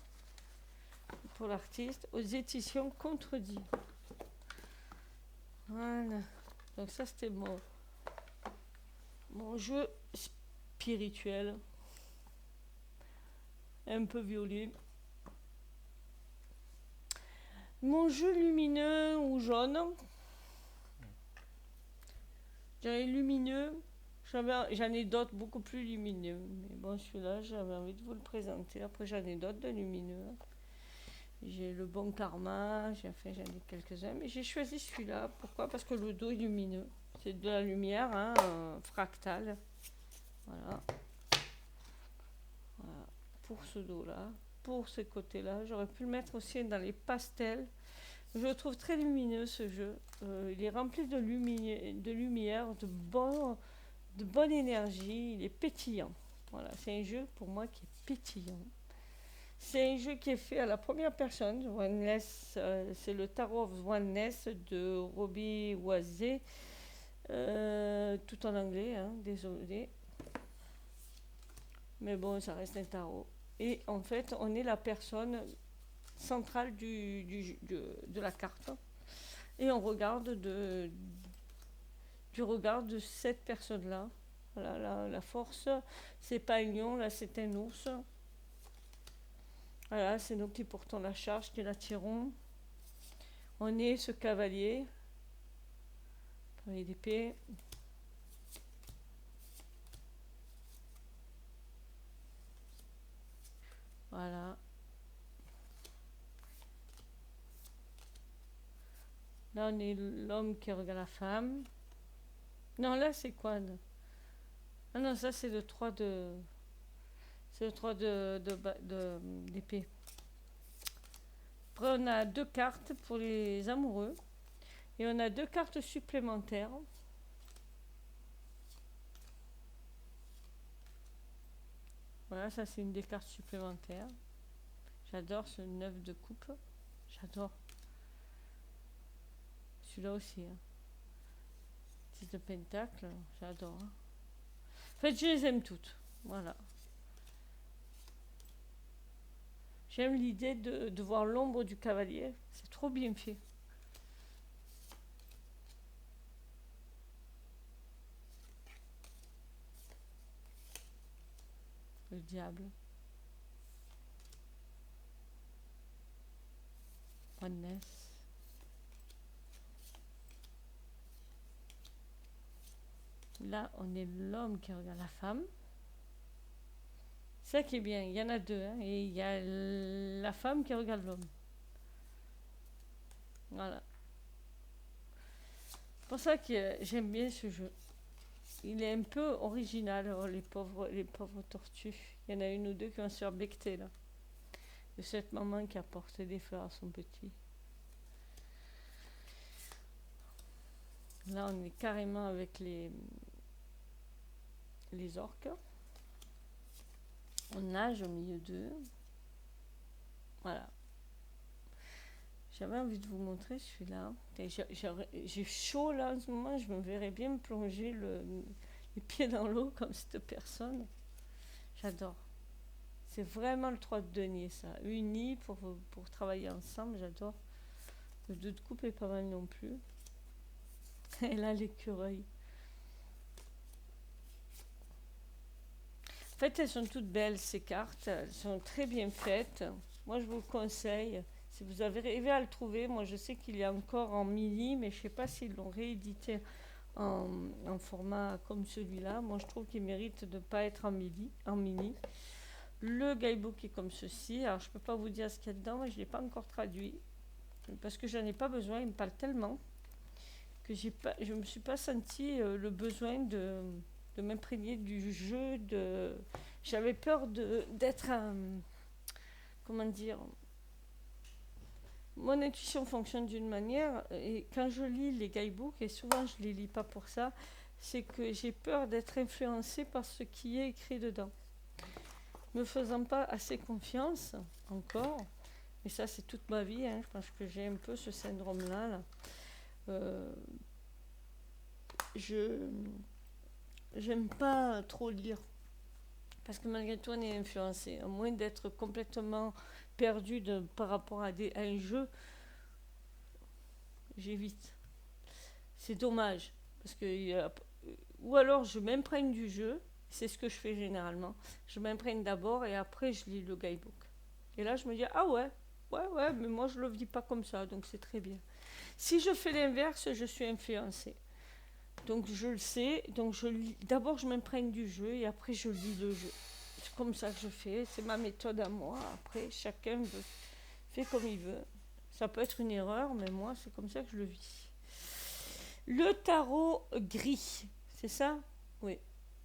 pour l'artiste aux éditions Contredit. Voilà. Donc ça c'était mon jeu spirituel, un peu violet. Mon jeu lumineux ou jaune. J'avais lumineux. J'en ai d'autres beaucoup plus lumineux. Mais bon, celui-là, j'avais envie de vous le présenter. Après, j'en ai d'autres de lumineux. J'ai le bon karma. J'en ai quelques-uns. Mais j'ai choisi celui-là. Pourquoi? Parce que le dos est lumineux. C'est de la lumière hein, fractale. Voilà. Voilà. Pour ce dos-là. Pour ce côté-là. J'aurais pu le mettre aussi dans les pastels. Je le trouve très lumineux ce jeu. Il est rempli de lumière, de bonne énergie. Il est pétillant. Voilà, c'est un jeu pour moi qui est pétillant. C'est un jeu qui est fait à la première personne. Oneness, c'est le Tarot of Oneness de Robbie Oisey. Tout en anglais, hein, désolé. Mais bon, ça reste un tarot. Et en fait, on est la personne centrale de la carte. Et on regarde du regard de cette personne-là. Voilà, la force, c'est pas un lion, là c'est un ours. Voilà, c'est nous qui portons la charge, qui la tirons. On est ce cavalier, cavalier d'épée. Voilà. Là, on est l'homme qui regarde la femme. Non, là, c'est quoi? Ah non, ça, c'est le 3 de... C'est le 3 d'épée. Après, on a 2 cartes pour les amoureux. Et on a 2 cartes supplémentaires. Voilà, ça, c'est une des cartes supplémentaires. J'adore ce 9 de coupe. J'adore. Celui-là aussi. Hein. 6 de pentacle. J'adore. Hein. En fait, je les aime toutes. Voilà. J'aime l'idée de voir l'ombre du cavalier. C'est trop bien fait. Le diable. Oneness. Là, on est l'homme qui regarde la femme. C'est ça qui est bien. Il y en a 2. Hein, et il y a la femme qui regarde l'homme. Voilà. C'est pour ça que j'aime bien ce jeu. Il est un peu original, oh, les pauvres tortues. Il y en a une ou deux qui vont se faire becter là. De cette maman qui a porté des fleurs à son petit. Là, on est carrément avec les orques. On nage au milieu d'eux. Voilà. J'avais envie de vous montrer celui-là. J'ai chaud là en ce moment. Je me verrais bien me plonger les pieds dans l'eau comme cette personne. J'adore. C'est vraiment le 3 de denier, ça. Unis pour travailler ensemble, j'adore. Le 2 de coupe est pas mal non plus. Et là, l'écureuil. En fait, elles sont toutes belles, ces cartes. Elles sont très bien faites. Moi, je vous conseille. Si vous avez arrivé à le trouver, moi, je sais qu'il y a encore en mini, mais je ne sais pas s'ils l'ont réédité en format comme celui-là. Moi, je trouve qu'il mérite de ne pas être en mini. Le guidebook est comme ceci. Alors, je ne peux pas vous dire ce qu'il y a dedans, mais je ne l'ai pas encore traduit. Parce que je n'en ai pas besoin. Il me parle tellement que je ne me suis pas senti le besoin de m'imprégner du jeu. J'avais peur d'être un... Comment dire? Mon intuition fonctionne d'une manière, et quand je lis les guidebooks, et souvent je ne les lis pas pour ça, c'est que j'ai peur d'être influencée par ce qui est écrit dedans. Me faisant pas assez confiance, encore, et ça c'est toute ma vie, hein, je pense que j'ai un peu ce syndrome-là. J'aime pas trop lire, parce que malgré tout on est influencé, à moins d'être complètement perdu par rapport à un jeu, j'évite. C'est dommage, parce que ou alors je m'imprègne du jeu, c'est ce que je fais généralement. Je m'imprègne d'abord et après je lis le guidebook. Et là je me dis ah ouais, mais moi je le vis pas comme ça, donc c'est très bien. Si je fais l'inverse, je suis influencée. Donc je le sais, donc d'abord je m'imprègne du jeu et après je lis le jeu. C'est comme ça que je fais, c'est ma méthode à moi. Après chacun fait comme il veut. Ça peut être une erreur, mais moi c'est comme ça que je le vis. Le tarot gris, c'est ça? Oui.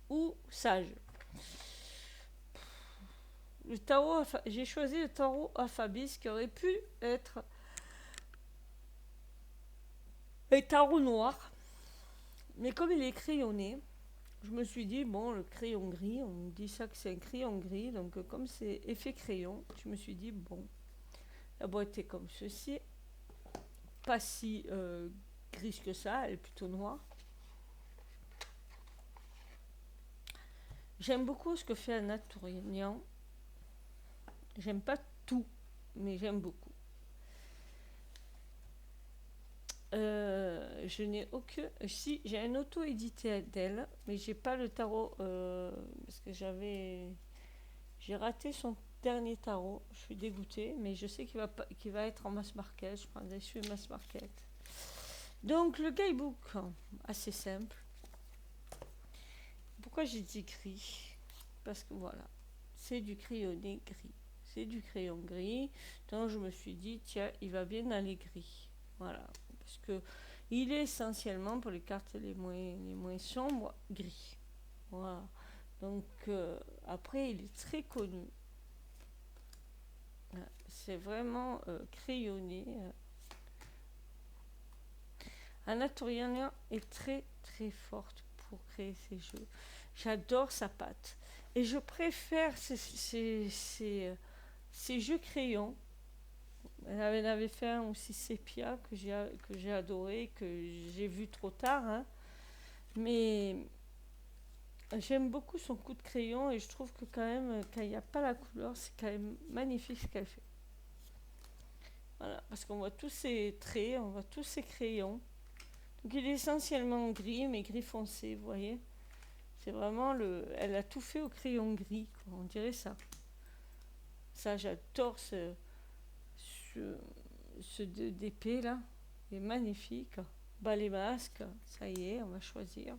Ou sage. J'ai choisi le tarot alphabet qui aurait pu être tarot noir. Mais comme il est crayonné, je me suis dit, bon, le crayon gris, on me dit ça que c'est un crayon gris, donc comme c'est effet crayon, je me suis dit, bon, la boîte est comme ceci, pas si grise que ça, elle est plutôt noire. J'aime beaucoup ce que fait Anatolian. J'aime pas tout, mais j'aime beaucoup. Je n'ai aucun. Si, j'ai un auto-édité d'elle, mais j'ai pas le tarot parce que j'ai raté son dernier tarot. Je suis dégoûtée, mais je sais qu'il va être en mass market. Je prendrai celui mass market. Donc le guidebook, assez simple. Pourquoi j'ai dit gris? Parce que voilà, c'est du crayonné gris. C'est du crayon gris. Donc je me suis dit, tiens, il va bien dans les gris. Voilà. Parce que il est essentiellement, pour les cartes les moins sombres, gris. Voilà. Donc après, il est très connu. C'est vraiment crayonné. Anatoliana est très très forte pour créer ses jeux. J'adore sa patte. Et je préfère ces jeux crayons. Elle avait fait un aussi sépia que j'ai adoré, que j'ai vu trop tard. Hein. Mais j'aime beaucoup son coup de crayon et je trouve que quand même, quand il n'y a pas la couleur, c'est quand même magnifique ce qu'elle fait. Voilà, parce qu'on voit tous ses traits, on voit tous ses crayons. Donc il est essentiellement gris, mais gris foncé, vous voyez. C'est vraiment elle a tout fait au crayon gris, quoi, on dirait ça. Ça, j'adore ce d'épée là. Il est magnifique. Bah, les masques, ça y est, on va choisir.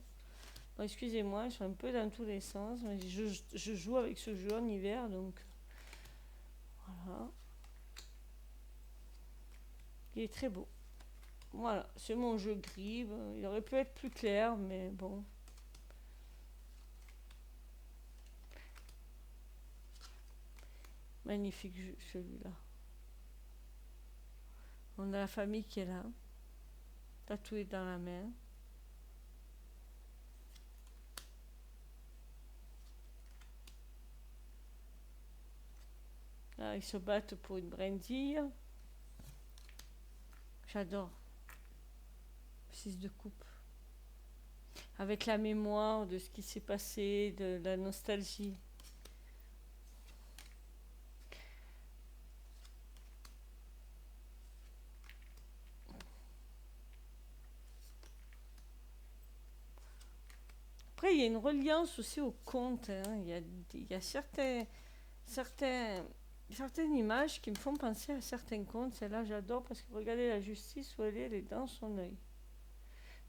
Bon, excusez-moi, je suis un peu dans tous les sens, mais je joue avec ce jeu en hiver, donc voilà. Il est très beau. Voilà, c'est mon jeu gris. Bon, il aurait pu être plus clair, mais bon. Magnifique jeu, celui-là. On a la famille qui est là, tatouée dans la main. Là, ils se battent pour une brindille. J'adore. 6 de coupe. Avec la mémoire de ce qui s'est passé, de la nostalgie. Après, il y a une reliance aussi au conte. Hein. Il y a certaines images qui me font penser à certains contes. Celle-là, j'adore parce que regardez la justice où elle est dans son œil.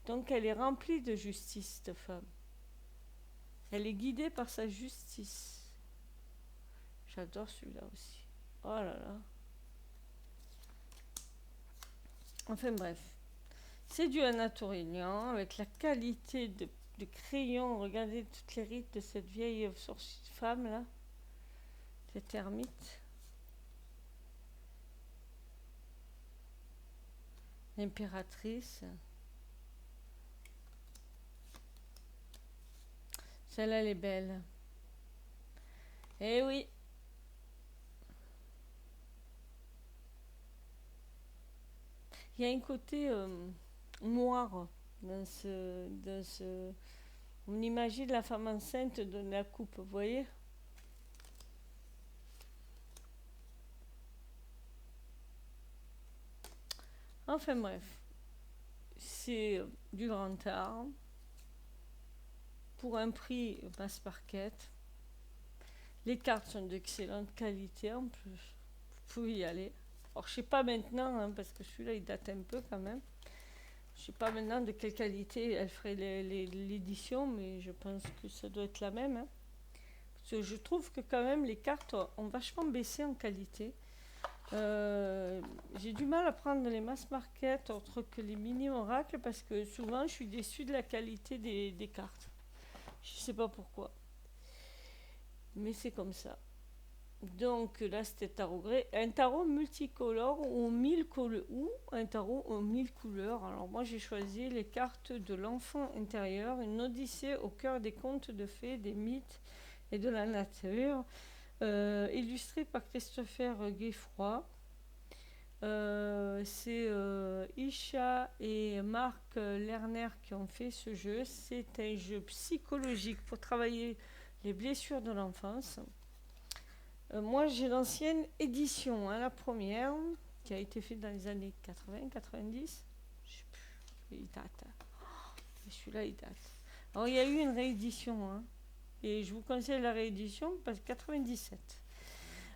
Donc, elle est remplie de justice, cette femme. Elle est guidée par sa justice. J'adore celui-là aussi. Oh là là. Enfin bref. C'est du Anatolian avec la qualité de crayon. Regardez toutes les rides de cette vieille femme là. Cette ermite. L'impératrice. Celle-là, elle est belle. Eh oui. Il y a un côté noir dans ce. On imagine la femme enceinte de la coupe, vous voyez? Enfin bref, c'est du grand art. Pour un prix mass market. Les cartes sont d'excellente qualité en plus. Vous pouvez y aller. Alors je sais pas maintenant, hein, parce que celui-là il date un peu quand même. Je sais pas maintenant de quelle qualité elle ferait l'édition, mais je pense que ça doit être la même. Hein. Parce que je trouve que quand même les cartes ont vachement baissé en qualité. J'ai du mal à prendre les mass market autre que les mini oracles parce que souvent je suis déçue de la qualité des cartes. Je sais pas pourquoi. Mais c'est comme ça. Donc là, c'était tarot gré. Un tarot multicolore ou mille couleurs ou un tarot aux 1000 couleurs. Alors moi, j'ai choisi les cartes de l'enfant intérieur, une odyssée au cœur des contes de fées, des mythes et de la nature, illustré par Christopher Gueffroy. C'est Isha et Marc Lerner qui ont fait ce jeu. C'est un jeu psychologique pour travailler les blessures de l'enfance. Moi, j'ai l'ancienne édition, hein, la première, qui a été faite dans les années 80, 90. Je sais plus, il date. Et celui-là, il date. Alors, il y a eu une réédition, hein, et je vous conseille la réédition parce que 97.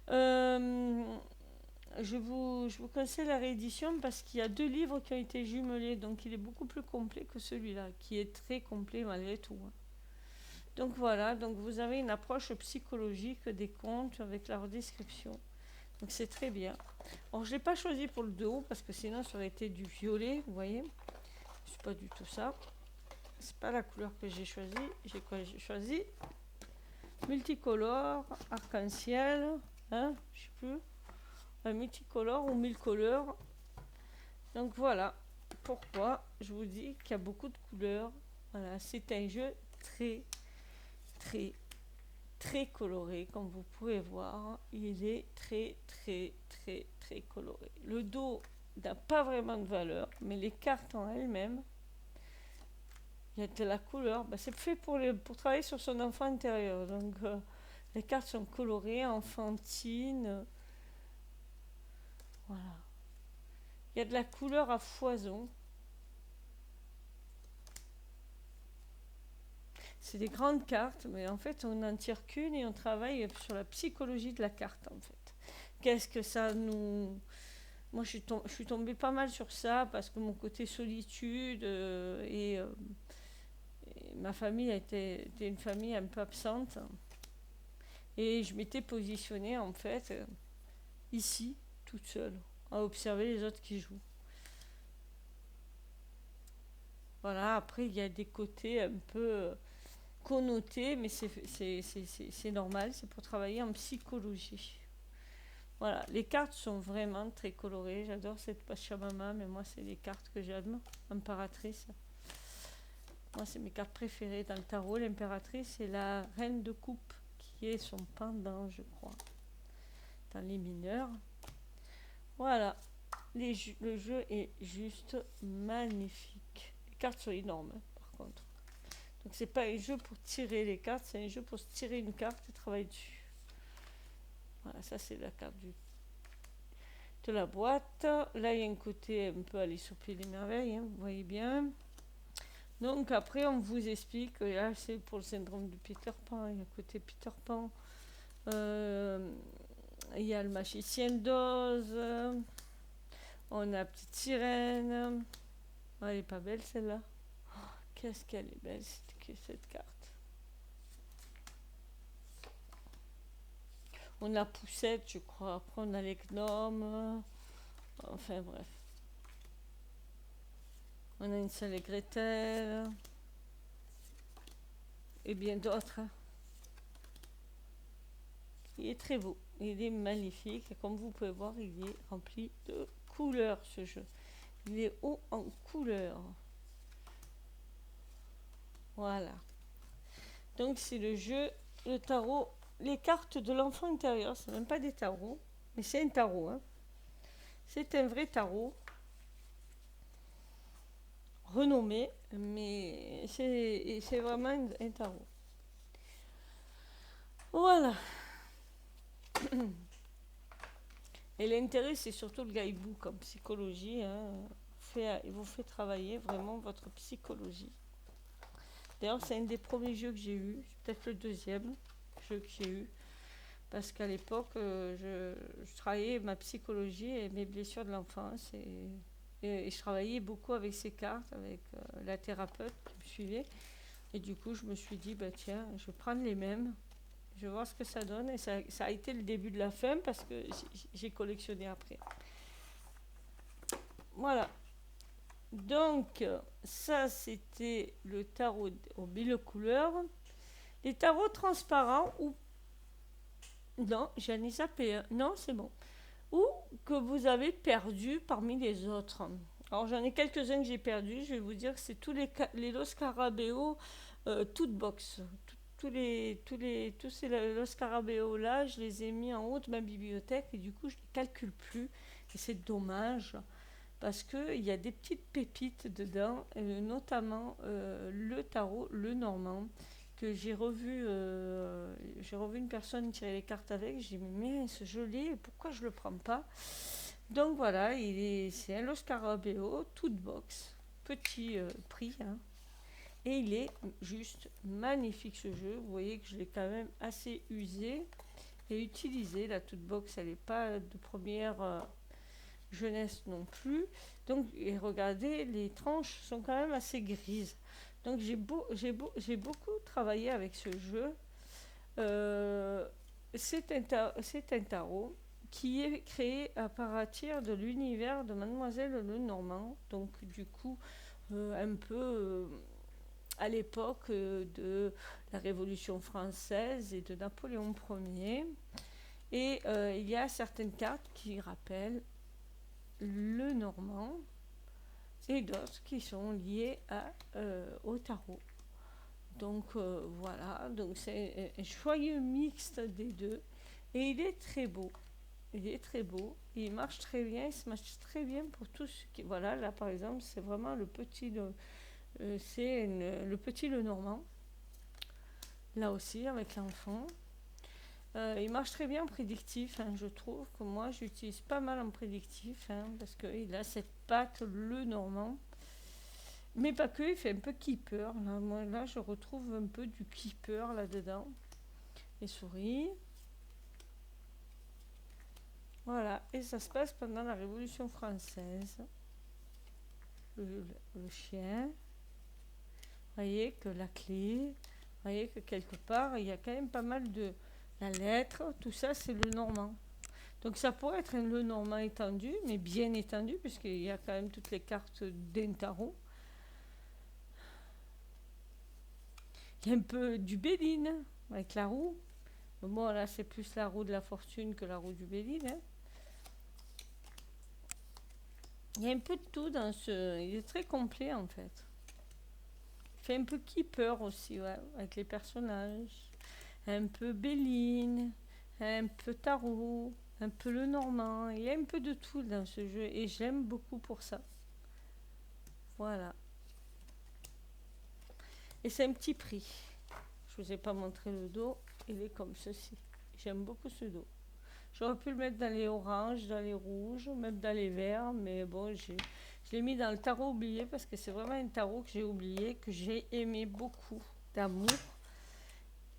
Je vous conseille la réédition parce qu'il y a 2 livres qui ont été jumelés, donc il est beaucoup plus complet que celui-là, qui est très complet malgré tout, hein. Donc voilà, donc vous avez une approche psychologique des contes avec leur description. Donc c'est très bien. Alors je ne l'ai pas choisi pour le dos parce que sinon ça aurait été du violet, vous voyez. C'est pas du tout ça. C'est pas la couleur que j'ai choisie. J'ai choisi multicolore, arc-en-ciel, hein, je sais plus. Un multicolore ou 1000 couleurs. Donc voilà pourquoi je vous dis qu'il y a beaucoup de couleurs. Voilà, c'est un jeu très très très coloré, comme vous pouvez voir. Il est très très très très coloré. Le dos n'a pas vraiment de valeur, mais les cartes en elles-mêmes, il y a de la couleur. C'est fait pour travailler sur son enfant intérieur. Donc les cartes sont colorées, enfantines. Voilà. Il y a de la couleur à foison. C'est des grandes cartes, mais en fait, on n'en tire qu'une et on travaille sur la psychologie de la carte, en fait. Qu'est-ce que ça nous... Moi, je suis tombée pas mal sur ça parce que mon côté solitude et ma famille était une famille un peu absente. Et je m'étais positionnée, en fait, ici, toute seule, à observer les autres qui jouent. Voilà, après, il y a des côtés un peu connotés, mais c'est normal, c'est pour travailler en psychologie. Voilà, les cartes sont vraiment très colorées. J'adore cette Pachamama, mais moi, c'est les cartes que j'aime. Impératrice. Moi, c'est mes cartes préférées dans le tarot. L'impératrice et la reine de coupe, qui est son pendant, je crois, dans les mineurs. Voilà, le jeu est juste magnifique. Les cartes sont énormes, hein, par contre. Donc, c'est pas un jeu pour tirer les cartes, c'est un jeu pour se tirer une carte et travailler dessus. Voilà, ça, c'est la carte de la boîte. Là, il y a un côté un peu aller sur Pied des Merveilles, hein, vous voyez bien. Donc après, on vous explique, là c'est pour le syndrome de Peter Pan, il y a le côté Peter Pan. Il y a le magicien d'Oz. On a la petite sirène. Oh, elle est pas belle celle-là. Oh, qu'est-ce qu'elle est belle cette carte. On a Poussette, je crois. Après, on a les gnomes. Enfin, bref. On a une seule et Gretel. Et bien d'autres. Il est très beau. Il est magnifique. Et comme vous pouvez voir, il est rempli de couleurs, ce jeu. Il est haut en couleurs. Voilà. Donc, c'est le jeu, le tarot. Les cartes de l'enfant intérieur, c'est même pas des tarots, mais c'est un tarot, hein. C'est un vrai tarot, renommé, mais c'est vraiment un tarot. Voilà. Et l'intérêt, c'est surtout le gaïbou comme psychologie, hein. Il vous fait travailler vraiment votre psychologie. D'ailleurs, c'est un des premiers jeux que j'ai eu, peut-être le deuxième jeu que j'ai eu. Parce qu'à l'époque, je travaillais ma psychologie et mes blessures de l'enfance. Et je travaillais beaucoup avec ces cartes, avec la thérapeute qui me suivait. Et du coup, je me suis dit, bah tiens, je vais prendre les mêmes. Je vais voir ce que ça donne. Et ça a été le début de la fin parce que j'ai collectionné après. Voilà. Donc, ça, c'était le tarot aux 1000 couleurs. Les tarots transparents ou Non, j'en ai zappé un. Non, c'est bon. Ou que vous avez perdu parmi les autres. Alors j'en ai quelques-uns que j'ai perdus. Je vais vous dire, c'est les Los Carabeo toutes box. Tous ces Los Carabeo là, je les ai mis en haut de ma bibliothèque et du coup je ne les calcule plus. Et c'est dommage parce qu'il y a des petites pépites dedans, notamment le tarot, le normand, que j'ai revu une personne tirer les cartes avec, j'ai dit mais c'est joli, pourquoi je le prends pas? Donc voilà, c'est un Los Scarabeo, toute box, petit prix, hein, et il est juste magnifique ce jeu. Vous voyez que je l'ai quand même assez usé et utilisé. La toute box, elle n'est pas de première jeunesse non plus. Donc, et regardez, les tranches sont quand même assez grises. Donc, j'ai beaucoup travaillé avec ce jeu. Euh, c'est un tarot qui est créé à partir de l'univers de Mademoiselle Lenormand. Donc, du coup, un peu à l'époque de la Révolution française et de Napoléon Ier. Et il y a certaines cartes qui rappellent le normand et d'autres qui sont liées au tarot. Donc voilà, donc c'est un joyeux mixte des deux et il est très beau. Il est très beau, il marche très bien, il se marche très bien pour tout ce qui... Voilà, là par exemple, c'est vraiment le petit le normand, là aussi avec l'enfant. Il marche très bien en prédictif, hein, je trouve que moi j'utilise pas mal en prédictif, hein, parce qu'il a cette patte le normand. Mais pas que, il fait un peu keeper. Là, moi, là, je retrouve un peu du keeper là-dedans. Les souris. Voilà, et ça se passe pendant la Révolution française. Le chien. Vous voyez que la clé. Vous voyez que quelque part, il y a quand même pas mal de... La lettre, tout ça, c'est le normand. Donc ça pourrait être un le normand étendu, mais bien étendu, puisqu'il y a quand même toutes les cartes d'un tarot. Il y a un peu du Béline, avec la roue. Bon, là, c'est plus la roue de la fortune que la roue du Béline. Hein. Il y a un peu de tout dans ce... Il est très complet, en fait. Il fait un peu keeper aussi, ouais, avec les personnages. Un peu Béline, un peu tarot, un peu le normand. Il y a un peu de tout dans ce jeu et j'aime beaucoup pour ça. Voilà. Et c'est un petit prix. Je vous ai pas montré le dos. Il est comme ceci. J'aime beaucoup ce dos. J'aurais pu le mettre dans les oranges, dans les rouges, même dans les verts, mais bon, je l'ai mis dans le tarot oublié parce que c'est vraiment un tarot que j'ai oublié, que j'ai aimé beaucoup d'amour,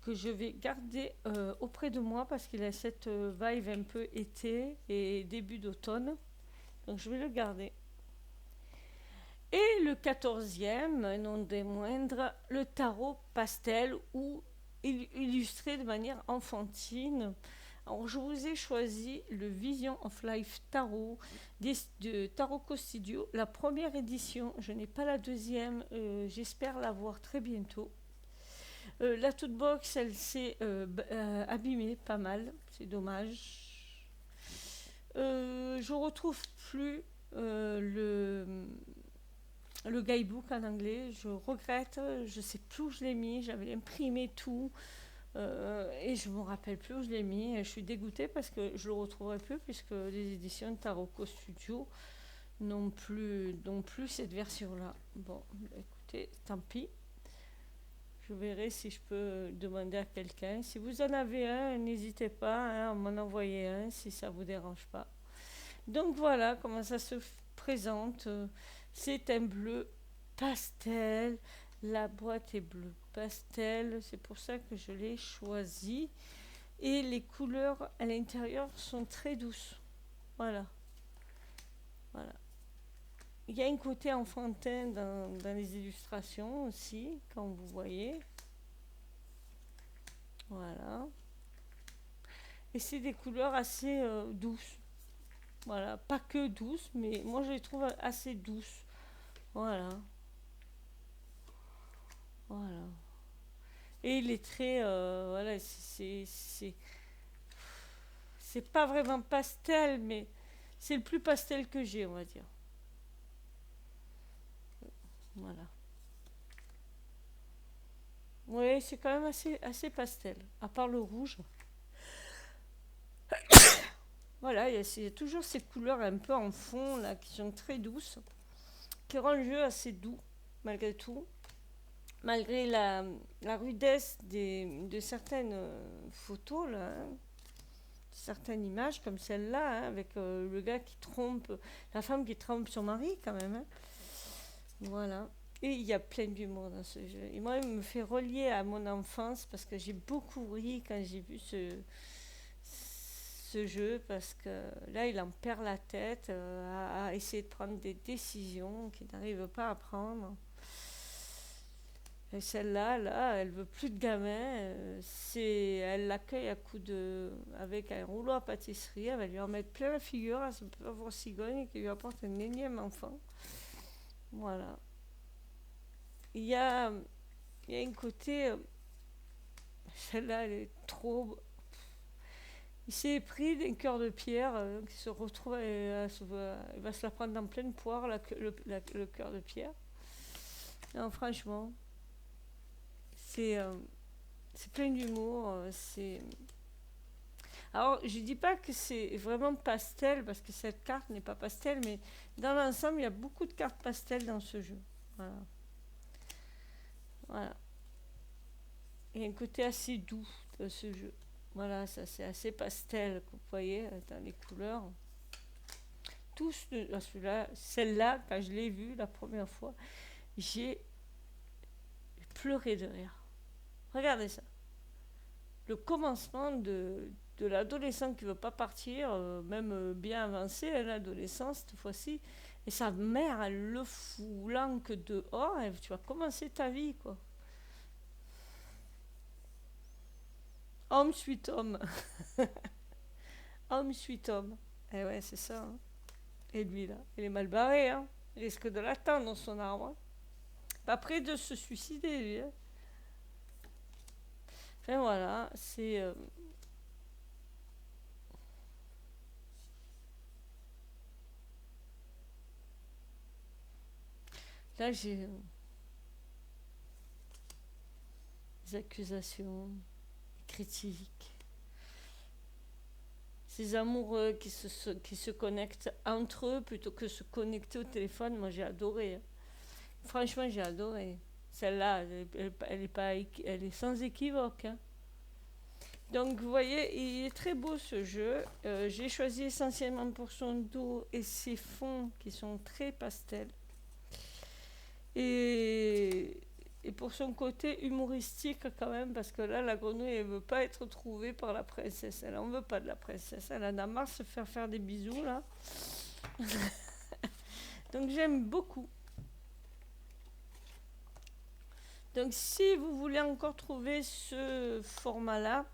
que je vais garder auprès de moi parce qu'il a cette vibe un peu été et début d'automne. Donc je vais le garder. Et le 14e, non des moindres, le tarot pastel ou illustré de manière enfantine. Alors, je vous ai choisi le Vision of Life Tarot de Tarot Co Studio, la première édition. Je n'ai pas la deuxième, j'espère l'avoir très bientôt. La toute box, elle s'est abîmée pas mal, c'est dommage. Je retrouve plus le guidebook en anglais. Je regrette, je sais plus où je l'ai mis. J'avais imprimé tout. Et je ne me rappelle plus où je l'ai mis. Je suis dégoûtée parce que je ne le retrouverai plus puisque les éditions de Tarot Co Studio n'ont plus cette version-là. Bon, écoutez, tant pis. Je verrai si je peux demander à quelqu'un. Si vous en avez un, n'hésitez pas hein, à m'en envoyer un si ça ne vous dérange pas. Donc voilà comment ça se présente. C'est un bleu pastel. La boîte est bleue pastel, c'est pour ça que je l'ai choisi. Et les couleurs à l'intérieur sont très douces. Voilà. Voilà. Il y a un côté enfantin dans les illustrations aussi, comme vous voyez. Voilà. Et c'est des couleurs assez douces. Voilà. Pas que douces, mais moi je les trouve assez douces. Voilà. Voilà. Et les traits, voilà, c'est pas vraiment pastel, mais c'est le plus pastel que j'ai, on va dire. Voilà. Oui, c'est quand même assez pastel, à part le rouge. Voilà, il y a toujours ces couleurs un peu en fond, là, qui sont très douces, qui rendent le jeu assez doux, malgré tout. Malgré la rudesse de certaines photos, là, hein, certaines images comme celle-là, hein, avec le gars qui trompe, la femme qui trompe son mari quand même. Hein. Voilà. Et il y a plein d'humour dans ce jeu. Et moi, il me fait relier à mon enfance parce que j'ai beaucoup ri quand j'ai vu ce jeu parce que là, il en perd la tête à essayer de prendre des décisions qu'il n'arrive pas à prendre. Et celle-là, là, elle veut plus de gamin. Elle l'accueille avec un rouleau à pâtisserie. Elle va lui en mettre plein la figure à ce pauvre cigogne qui lui apporte un énième enfant. Voilà. Il y a, il y a un côté. Celle-là, elle est trop. Il s'est pris d'un cœur de pierre qui se retrouve. Il va se la prendre en pleine poire, le cœur de pierre. Non, franchement, c'est. C'est plein d'humour. Alors, je dis pas que c'est vraiment pastel, parce que cette carte n'est pas pastel, mais dans l'ensemble, il y a beaucoup de cartes pastel dans ce jeu. Voilà. Voilà. Il y a un côté assez doux dans ce jeu. Voilà, ça c'est assez pastel, vous voyez, dans les couleurs. Tous, celui-là, celle-là, quand je l'ai vue la première fois, j'ai pleuré de rire. Regardez ça. Le commencement de l'adolescent qui ne veut pas partir, même bien avancé, l'adolescence cette fois-ci, et sa mère, elle le fout l'anque dehors, et tu vas commencer ta vie, quoi. Homme suite homme. Homme suite homme. Et ouais, c'est ça. Hein. Et lui, là, il est mal barré, hein. Il risque de l'attendre dans son arbre. Hein. Pas près de se suicider, lui. Hein. Enfin, voilà, c'est... Là, j'ai des accusations, des critiques. Ces amoureux qui se connectent entre eux plutôt que se connecter au téléphone, moi j'ai adoré. Hein. Franchement, j'ai adoré. Celle-là, elle est sans équivoque. Hein. Donc, vous voyez, il est très beau ce jeu. J'ai choisi essentiellement pour son dos et ses fonds qui sont très pastels. Et, et pour son côté humoristique quand même, parce que là, la grenouille, elle veut pas être trouvée par la princesse. Elle en veut pas de la princesse. Elle en a marre de se faire des bisous, là. Donc, j'aime beaucoup. Donc, si vous voulez encore trouver ce format-là,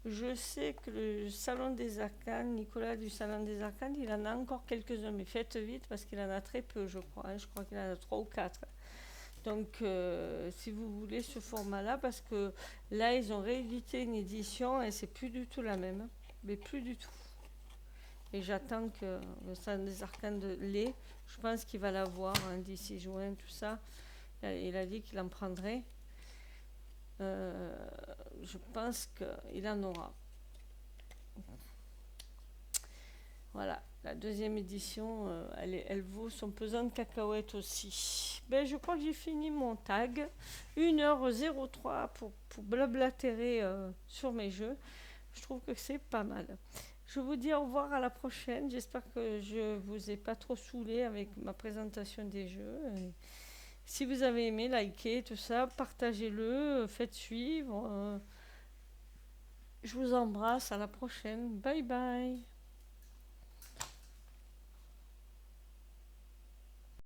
je sais que le Salon des Arcanes, Nicolas du Salon des Arcanes, il en a encore quelques-uns, mais faites vite parce qu'il en a très peu, je crois. Hein. Je crois qu'il en a 3 ou 4. Donc, si vous voulez ce format-là, parce que là, ils ont réédité une édition et c'est plus du tout la même. Hein. Mais plus du tout. Et j'attends que le Salon des Arcanes de l'ait. Je pense qu'il va l'avoir hein, d'ici juin, tout ça. Il a dit qu'il en prendrait. Je pense qu'il en aura. Voilà, la deuxième édition, elle vaut son pesant de cacahuètes aussi. Ben, je crois que j'ai fini mon tag. 1h03 pour blablatérer sur mes jeux. Je trouve que c'est pas mal. Je vous dis au revoir à la prochaine. J'espère que je vous ai pas trop saoulé avec ma présentation des jeux. Et si vous avez aimé, likez tout ça, partagez-le, faites suivre. Je vous embrasse, à la prochaine. Bye bye.